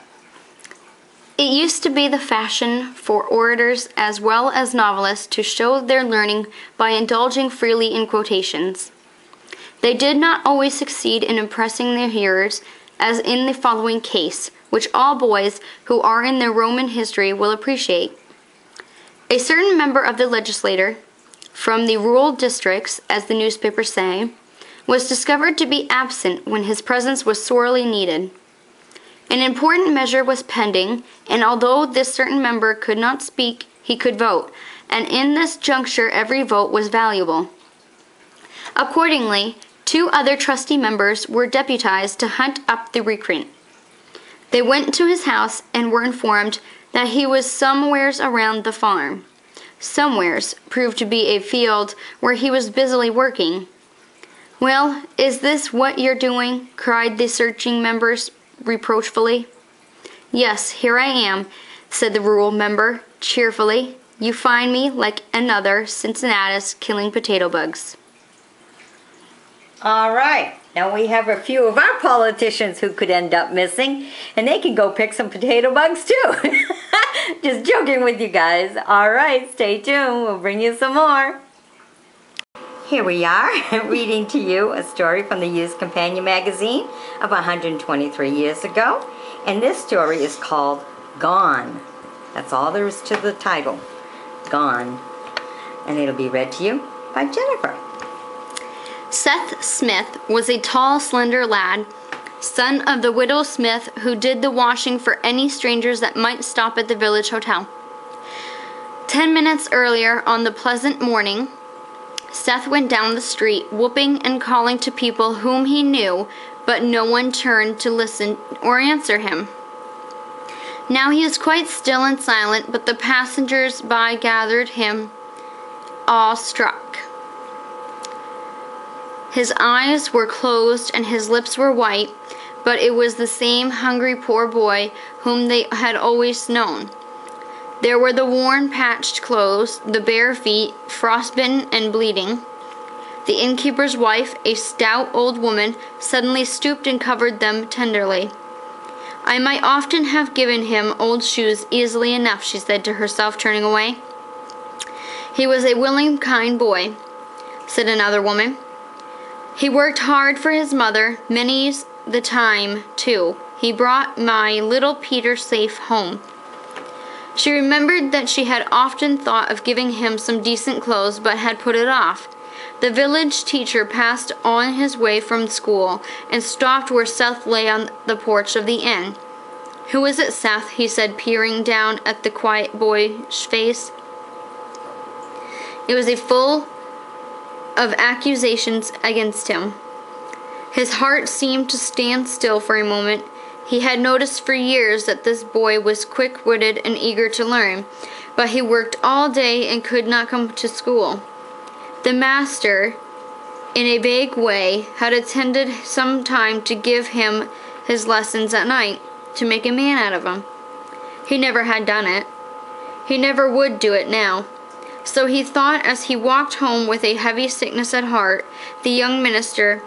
It used to be the fashion for orators as well as novelists to show their learning by indulging freely in quotations. They did not always succeed in impressing their hearers, as in the following case, which all boys who are in their Roman history will appreciate. A certain member of the legislature, from the rural districts, as the newspapers say, was discovered to be absent when his presence was sorely needed. An important measure was pending, and although this certain member could not speak, he could vote, and in this juncture every vote was valuable. Accordingly, 2 other trusty members were deputized to hunt up the recreant. They went to his house and were informed that he was somewheres around the farm. Somewheres proved to be a field where he was busily working. "Well, is this what you're doing?" cried the searching members reproachfully. "Yes, here I am," said the rural member cheerfully. "You find me like another Cincinnatus killing potato bugs." All right, now we have a few of our politicians who could end up missing, and they can go pick some potato bugs too. Just joking with you guys. All right, stay tuned. We'll bring you some more. Here we are, reading to you a story from the Youth Companion magazine of 123 years ago. And this story is called Gone. That's all there is to the title. Gone. And it'll be read to you by Jennifer. Seth Smith was a tall, slender lad, son of the widow Smith, who did the washing for any strangers that might stop at the village hotel. 10 minutes earlier, on the pleasant morning, Seth went down the street, whooping and calling to people whom he knew, but no one turned to listen or answer him. Now he was quite still and silent, but the passengers by gathered him, awe-struck. His eyes were closed and his lips were white, but it was the same hungry poor boy whom they had always known. There were the worn, patched clothes, the bare feet, frostbitten and bleeding. The innkeeper's wife, a stout old woman, suddenly stooped and covered them tenderly. "I might often have given him old shoes easily enough," she said to herself, turning away. "He was a willing, kind boy," said another woman. "He worked hard for his mother, many's the time, too. He brought my little Peter safe home." She remembered that she had often thought of giving him some decent clothes, but had put it off. The village teacher passed on his way from school, and stopped where Seth lay on the porch of the inn. "Who is it, Seth?" he said, peering down at the quiet boy's face. It was full of accusations against him. His heart seemed to stand still for a moment. He had noticed for years that this boy was quick-witted and eager to learn, but he worked all day and could not come to school. The master, in a vague way, had intended some time to give him his lessons at night, to make a man out of him. He never had done it. He never would do it now. So he thought as he walked home with a heavy sickness at heart. The young minister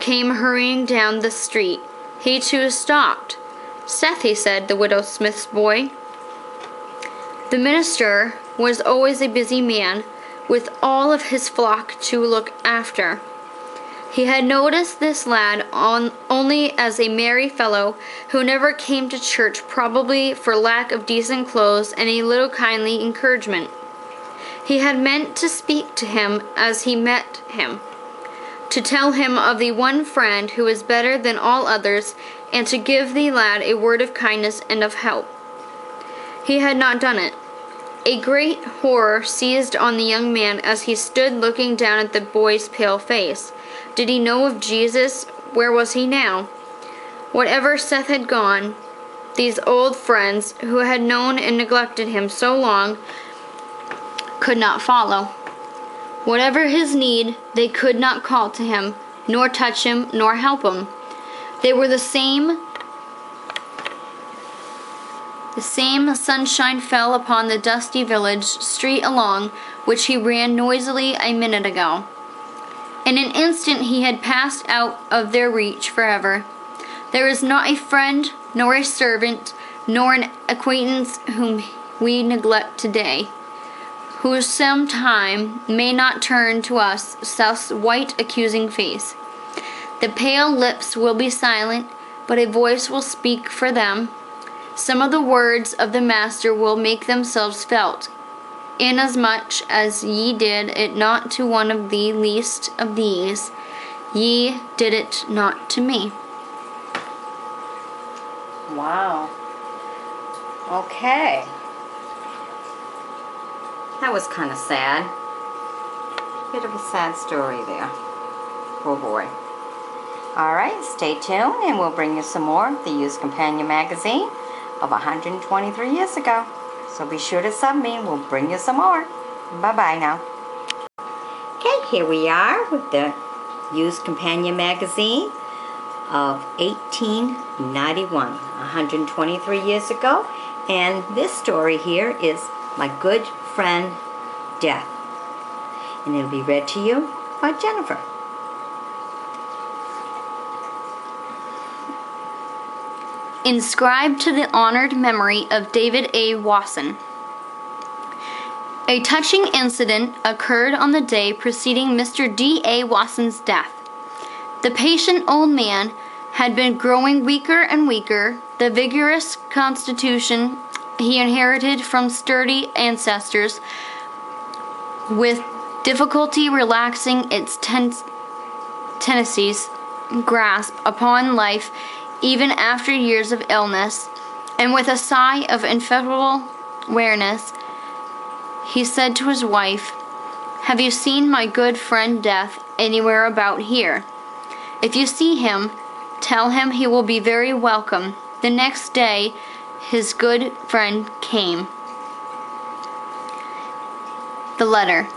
came hurrying down the street. He too stopped. "Seth," he said, "the widow Smith's boy." The minister was always a busy man, with all of his flock to look after. He had noticed this lad only as a merry fellow who never came to church, probably for lack of decent clothes and a little kindly encouragement. He had meant to speak to him as he met him, to tell him of the one friend who was better than all others, and to give the lad a word of kindness and of help. He had not done it. A great horror seized on the young man as he stood looking down at the boy's pale face. Did he know of Jesus? Where was he now? Whatever Seth had gone, these old friends, who had known and neglected him so long, could not follow. Whatever his need, they could not call to him, nor touch him, nor help him. They were the same sunshine fell upon the dusty village street along which he ran noisily a minute ago. In an instant he had passed out of their reach forever. There is not a friend, nor a servant, nor an acquaintance whom we neglect today, who some time may not turn to us Seth's white accusing face. The pale lips will be silent, but a voice will speak for them. Some of the words of the Master will make themselves felt, inasmuch as ye did it not to one of the least of these, ye did it not to me. Wow. Okay. That was kind of sad. Bit of a sad story there. Oh boy. Alright, stay tuned and we'll bring you some more of the Used Companion magazine of 123 years ago. So be sure to sub me and we'll bring you some more. Bye-bye now. Okay, here we are with the Used Companion magazine of 1891, 123 years ago. And this story here is My Good Friend Death. And it'll be read to you by Jennifer. Inscribed to the honored memory of David A. Wasson. A touching incident occurred on the day preceding Mr. D. A. Wasson's death. The patient old man had been growing weaker and weaker. The vigorous constitution he inherited from sturdy ancestors, with difficulty relaxing its tendencies grasp upon life even after years of illness, and with a sigh of ineffable weariness, he said to his wife, "Have you seen my good friend Death anywhere about here? If you see him, tell him he will be very welcome." The next day, his good friend came. The letter.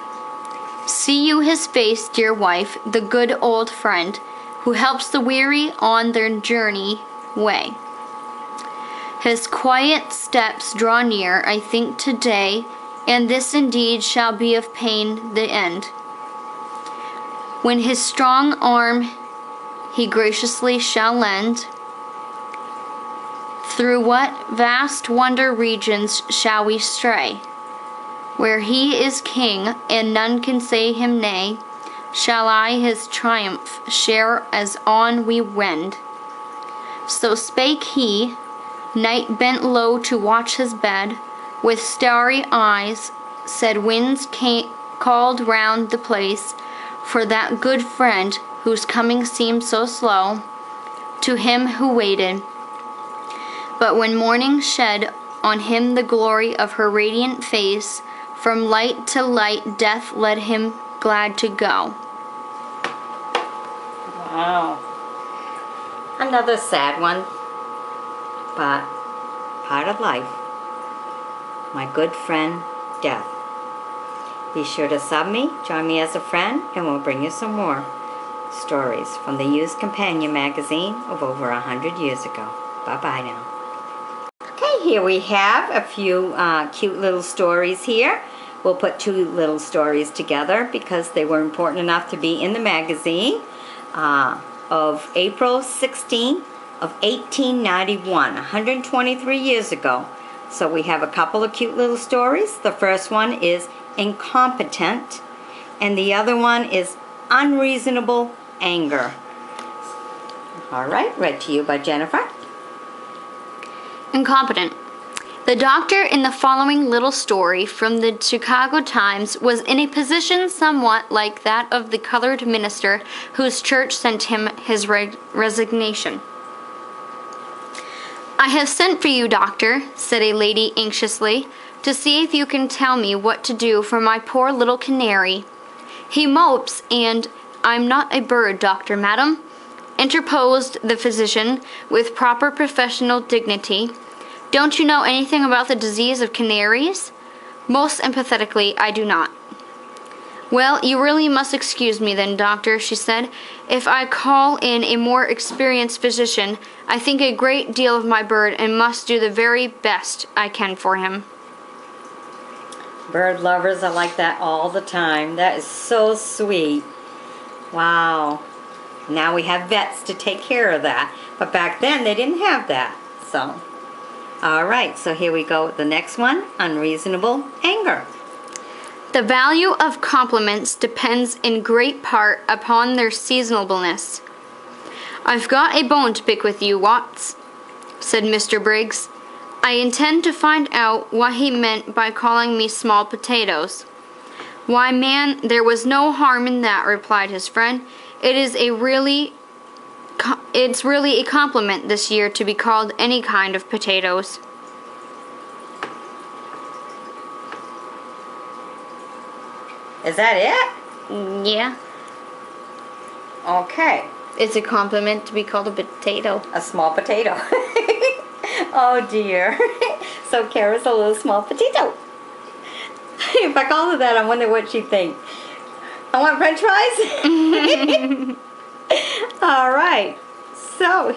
See you his face, dear wife, the good old friend, who helps the weary on their journey way. His quiet steps draw near, I think, today, and this indeed shall be of pain the end. When his strong arm he graciously shall lend, through what vast wonder regions shall we stray? Where he is king, and none can say him nay, shall I his triumph share as on we wend. So spake he. Night bent low to watch his bed, with starry eyes, said winds called round the place, for that good friend whose coming seemed so slow, to him who waited. But when morning shed on him the glory of her radiant face, from light to light death led him glad to go. Wow. Another sad one, but part of life. My good friend, Death. Be sure to sub me, join me as a friend, and we'll bring you some more stories from the Used Companion magazine of over 100 years ago. Bye-bye now. Okay, here we have a few cute little stories here. We'll put two little stories together because they were important enough to be in the magazine. Of April 16th of 1891, 123 years ago, So we have a couple of cute little stories. The first one is incompetent, and the other one is unreasonable anger. All right, read to you by Jennifer. Incompetent. The doctor in the following little story from the Chicago Times was in a position somewhat like that of the colored minister whose church sent him his resignation. "I have sent for you, doctor," said a lady anxiously, "to see if you can tell me what to do for my poor little canary. He mopes, and—" "I'm not a bird, doctor, madam," interposed the physician with proper professional dignity. "Don't you know anything about the disease of canaries?" "Most emphatically, I do not." "Well, you really must excuse me then, doctor," she said. "If I call in a more experienced physician, I think a great deal of my bird and must do the very best I can for him." Bird lovers are like that all the time. That is so sweet. Wow. Now we have vets to take care of that. But back then they didn't have that. So, all right. So here we go with the next one. Unreasonable anger. The value of compliments depends in great part upon their seasonableness. "I've got a bone to pick with you, Watts," said Mr. Briggs. "I intend to find out what he meant by calling me small potatoes." "Why, man, there was no harm in that," replied his friend. It's really a compliment this year to be called any kind of potatoes." Is that it? Yeah. Okay. It's a compliment to be called a potato. A small potato. Oh dear. So Kara's a little small potato. If I called her that, I wonder what she'd think. I want French fries? All right. So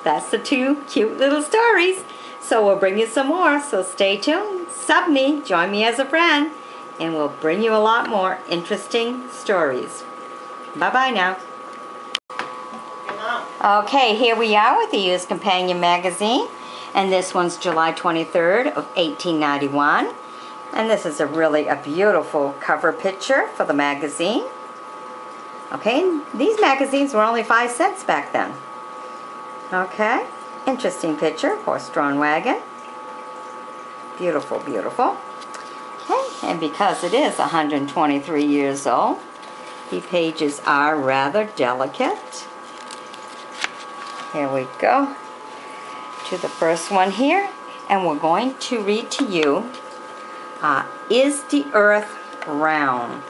that's the two cute little stories. So we'll bring you some more. So stay tuned. Sub me. Join me as a friend. And we'll bring you a lot more interesting stories. Bye-bye now. Okay, here we are with the Used Companion magazine. And this one's July 23rd of 1891. And this is a beautiful cover picture for the magazine. Okay, and these magazines were only 5 cents back then. Okay, interesting picture, horse-drawn wagon. Beautiful, beautiful. Okay, and because it is 123 years old, the pages are rather delicate. Here we go to the first one here, and we're going to read to you, Is the Earth Round?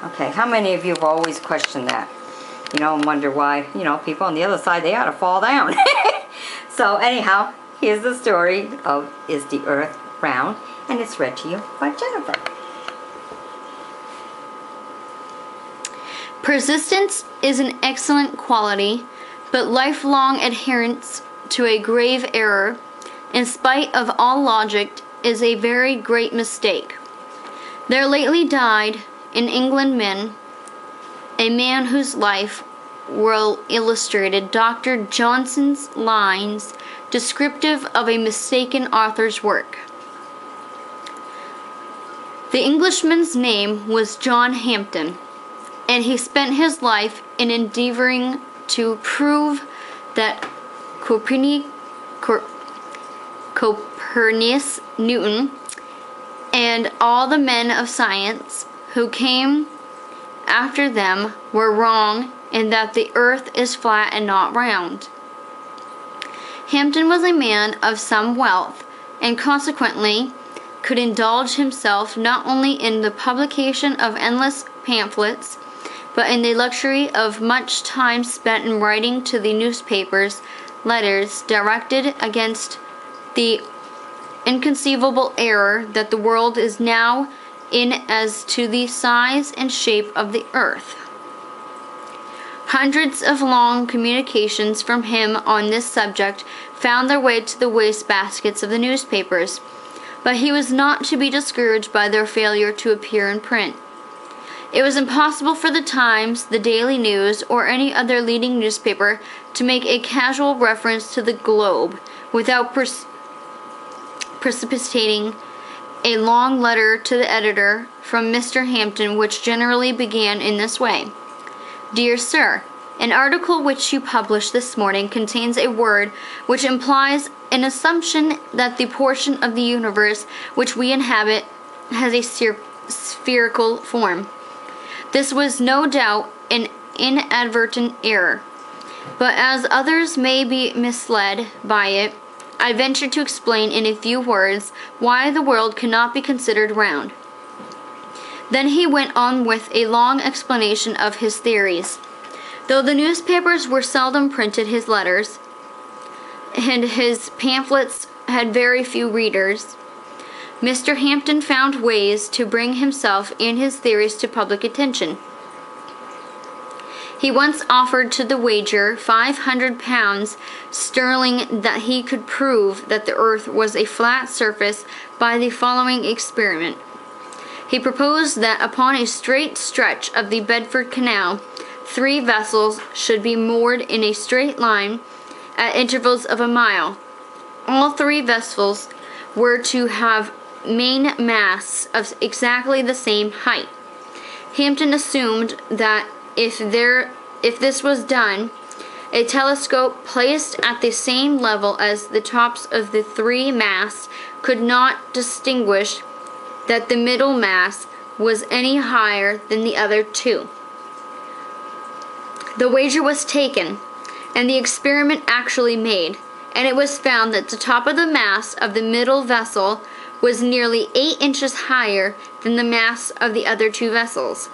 Okay, how many of you have always questioned that? You know, and wonder why, you know, people on the other side, they ought to fall down. So anyhow, here's the story of Is the Earth Round? And it's read to you by Jennifer. Persistence is an excellent quality, but lifelong adherence to a grave error, in spite of all logic, is a very great mistake. There lately died in England a man whose life well illustrated Dr. Johnson's lines descriptive of a mistaken author's work. The Englishman's name was John Hampden, and he spent his life in endeavoring to prove that Copernicus, Newton, and all the men of science who came after them were wrong, and that the earth is flat and not round. Hampden was a man of some wealth, and consequently could indulge himself not only in the publication of endless pamphlets, but in the luxury of much time spent in writing to the newspapers letters directed against the inconceivable error that the world is now in as to the size and shape of the earth. Hundreds of long communications from him on this subject found their way to the waste-baskets of the newspapers, but he was not to be discouraged by their failure to appear in print. It was impossible for the Times, the Daily News, or any other leading newspaper to make a casual reference to the globe without precipitating a long letter to the editor from Mr. Hampton, which generally began in this way: Dear Sir, an article which you published this morning contains a word which implies an assumption that the portion of the universe which we inhabit has a spherical form. This was no doubt an inadvertent error, but as others may be misled by it, I venture to explain in a few words why the world cannot be considered round. Then he went on with a long explanation of his theories. Though the newspapers were seldom printed his letters, and his pamphlets had very few readers, Mr. Hampton found ways to bring himself and his theories to public attention. He once offered to the wager £500 sterling that he could prove that the earth was a flat surface by the following experiment. He proposed that upon a straight stretch of the Bedford Canal, 3 vessels should be moored in a straight line at intervals of a mile. All 3 vessels were to have main masts of exactly the same height. Hampton assumed that if this was done, a telescope placed at the same level as the tops of the 3 masts could not distinguish that the middle mast was any higher than the other 2. The wager was taken, and the experiment actually made, and it was found that the top of the mast of the middle vessel was nearly 8 inches higher than the masts of the other 2 vessels.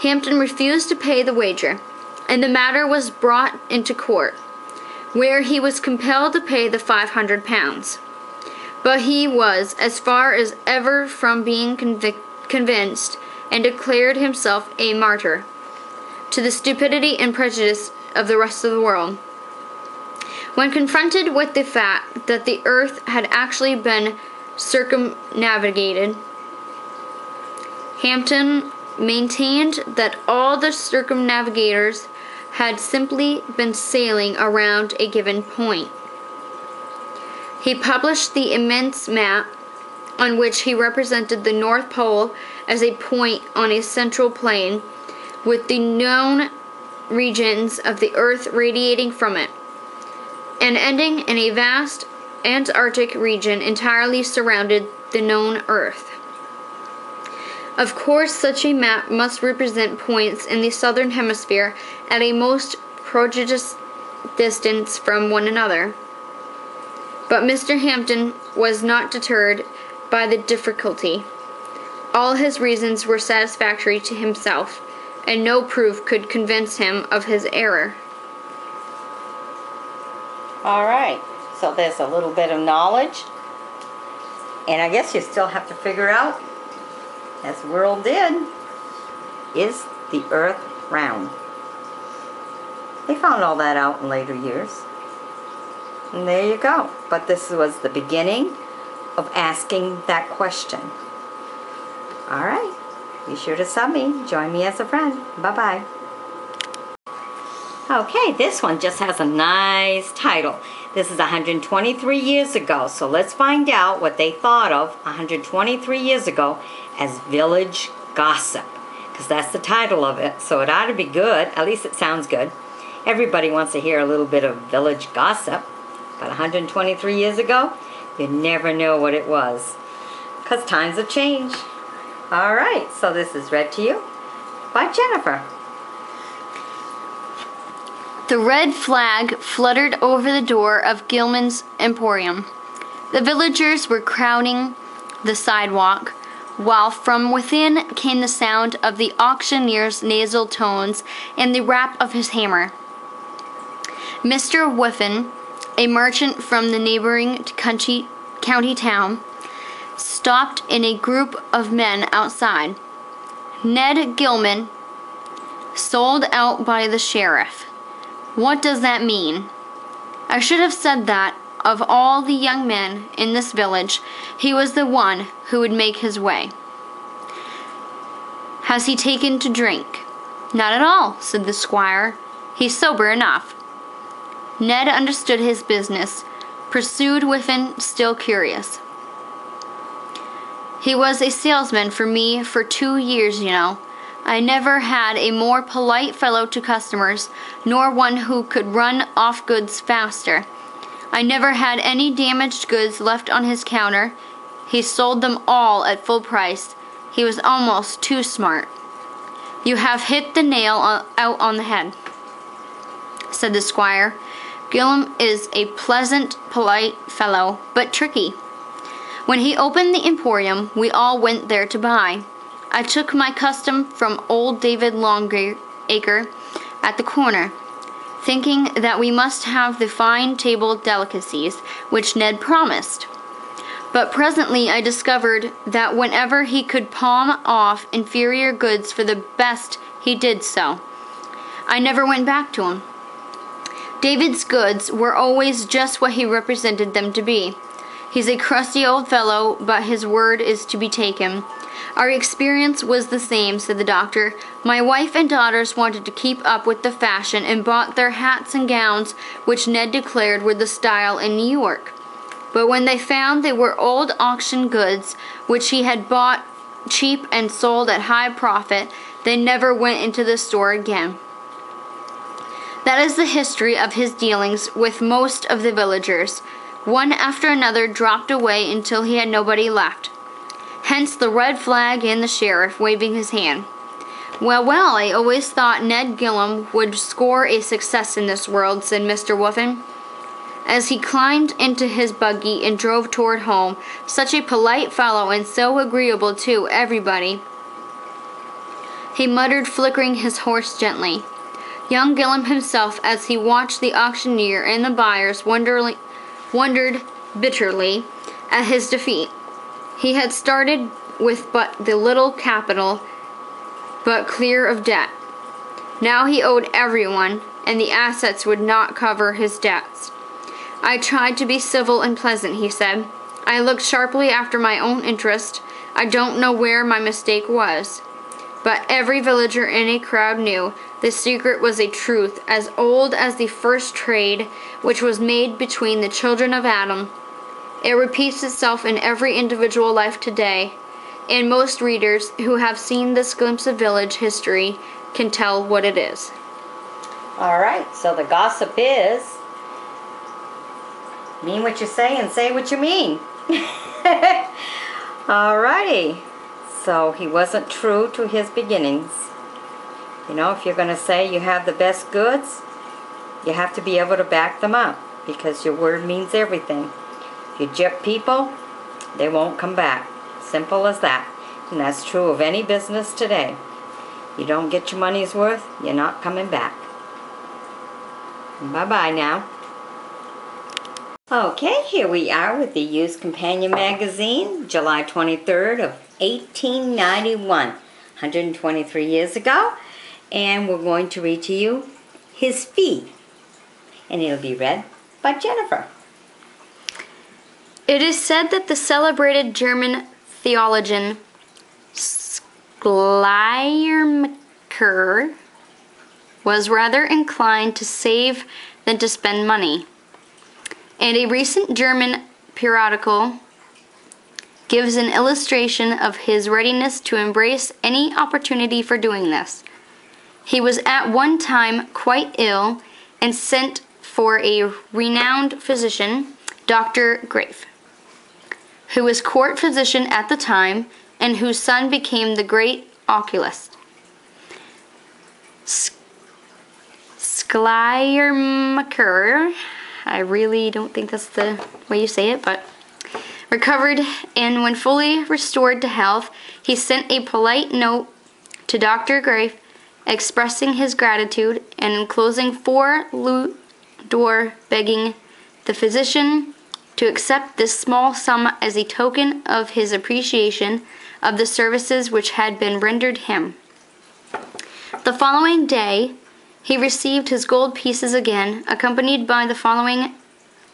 Hampton refused to pay the wager, and the matter was brought into court, where he was compelled to pay the £500. But he was as far as ever from being convinced, and declared himself a martyr to the stupidity and prejudice of the rest of the world. When confronted with the fact that the earth had actually been circumnavigated, Hampton maintained that all the circumnavigators had simply been sailing around a given point. He published the immense map on which he represented the North Pole as a point on a central plane, with the known regions of the earth radiating from it, and ending in a vast Antarctic region entirely surrounded the known earth. Of course, such a map must represent points in the southern hemisphere at a most prodigious distance from one another. But Mr. Hampton was not deterred by the difficulty. All his reasons were satisfactory to himself, and no proof could convince him of his error. All right, so there's a little bit of knowledge, and I guess you still have to figure out, as the world did, is the earth round? They found all that out in later years. And there you go. But this was the beginning of asking that question. All right. Be sure to sub me. Join me as a friend. Bye-bye. Okay, this one just has a nice title. This is 123 years ago. So let's find out what they thought of 123 years ago as village gossip. Because that's the title of it. So it ought to be good. At least it sounds good. Everybody wants to hear a little bit of village gossip. But 123 years ago, you never know what it was. Because times have changed. All right, so this is read to you by Jennifer. The red flag fluttered over the door of Gilman's Emporium. The villagers were crowding the sidewalk, while from within came the sound of the auctioneer's nasal tones and the rap of his hammer. Mr. Whiffen, a merchant from the neighboring county town, stopped in a group of men outside. Ned Gilman, sold out by the sheriff. What does that mean? I should have said that, of all the young men in this village, he was the one who would make his way. Has he taken to drink? Not at all, said the squire. He's sober enough. Ned understood his business, pursued Whiffen, still curious. He was a salesman for me for 2 years, you know. I never had a more polite fellow to customers, nor one who could run off goods faster. I never had any damaged goods left on his counter. He sold them all at full price. He was almost too smart. You have hit the nail out on the head, said the squire. Gillam is a pleasant, polite fellow, but tricky. When he opened the emporium, we all went there to buy. I took my custom from old David Longacre at the corner, thinking that we must have the fine table delicacies which Ned promised. But presently I discovered that whenever he could palm off inferior goods for the best, he did so. I never went back to him. David's goods were always just what he represented them to be. He's a crusty old fellow, but his word is to be taken. Our experience was the same, said the doctor. My wife and daughters wanted to keep up with the fashion and bought their hats and gowns, which Ned declared were the style in New York. But when they found they were old auction goods, which he had bought cheap and sold at high profit, they never went into the store again. That is the history of his dealings with most of the villagers. One after another dropped away until he had nobody left. Hence the red flag and the sheriff waving his hand. Well, well, I always thought Ned Gillam would score a success in this world, said Mr. Wuffin, as he climbed into his buggy and drove toward home. Such a polite fellow, and so agreeable to everybody, he muttered, flickering his horse gently. Young Gillam himself, as he watched the auctioneer and the buyers, wondered bitterly at his defeat. He had started with but the little capital, but clear of debt. Now he owed everyone, and the assets would not cover his debts. I tried to be civil and pleasant, he said. I looked sharply after my own interest. I don't know where my mistake was. But every villager in a crowd knew the secret was a truth as old as the first trade which was made between the children of Adam. It repeats itself in every individual life today, and most readers who have seen this glimpse of village history can tell what it is. All right, so the gossip is, mean what you say and say what you mean. All righty. So he wasn't true to his beginnings. You know, if you're going to say you have the best goods, you have to be able to back them up, because your word means everything. If you jip people, they won't come back. Simple as that. And that's true of any business today. You don't get your money's worth, you're not coming back. Bye-bye now. Okay, here we are with the Used Companion magazine, July 23rd of 1891, 123 years ago. And we're going to read to you His Fee. And it'll be read by Jennifer. It is said that the celebrated German theologian Schleiermacher was rather inclined to save than to spend money. And a recent German periodical gives an illustration of his readiness to embrace any opportunity for doing this. He was at one time quite ill and sent for a renowned physician, Dr. Graef, who was court physician at the time and whose son became the great oculist. Schleiermacher, I really don't think that's the way you say it, but recovered, and when fully restored to health, he sent a polite note to Dr. Graef expressing his gratitude and enclosing 4 louis begging the physician to accept this small sum as a token of his appreciation of the services which had been rendered him. The following day, he received his gold pieces again, accompanied by the following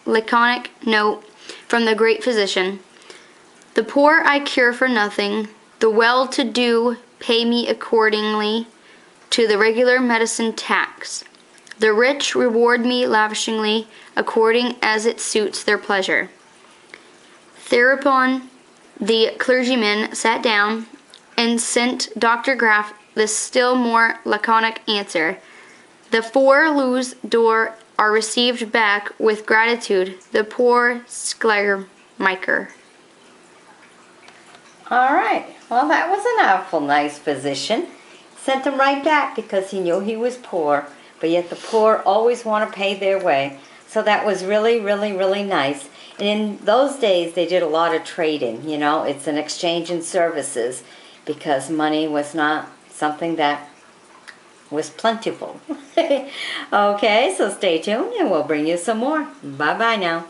laconic note from the great physician: "The poor I cure for nothing, the well-to-do pay me accordingly to the regular medicine tax. The rich reward me lavishingly, according as it suits their pleasure." Thereupon The clergyman sat down and sent Dr. Graff the still more laconic answer. The 4 louis d'or are received back with gratitude, the poor Schleiermacher. All right. Well, that was an awful nice physician. Sent him right back because he knew he was poor, but yet the poor always want to pay their way. So that was really, really, really nice. And in those days, they did a lot of trading, you know. It's an exchange in services because money was not something that was plentiful. Okay, so stay tuned and we'll bring you some more. Bye-bye now.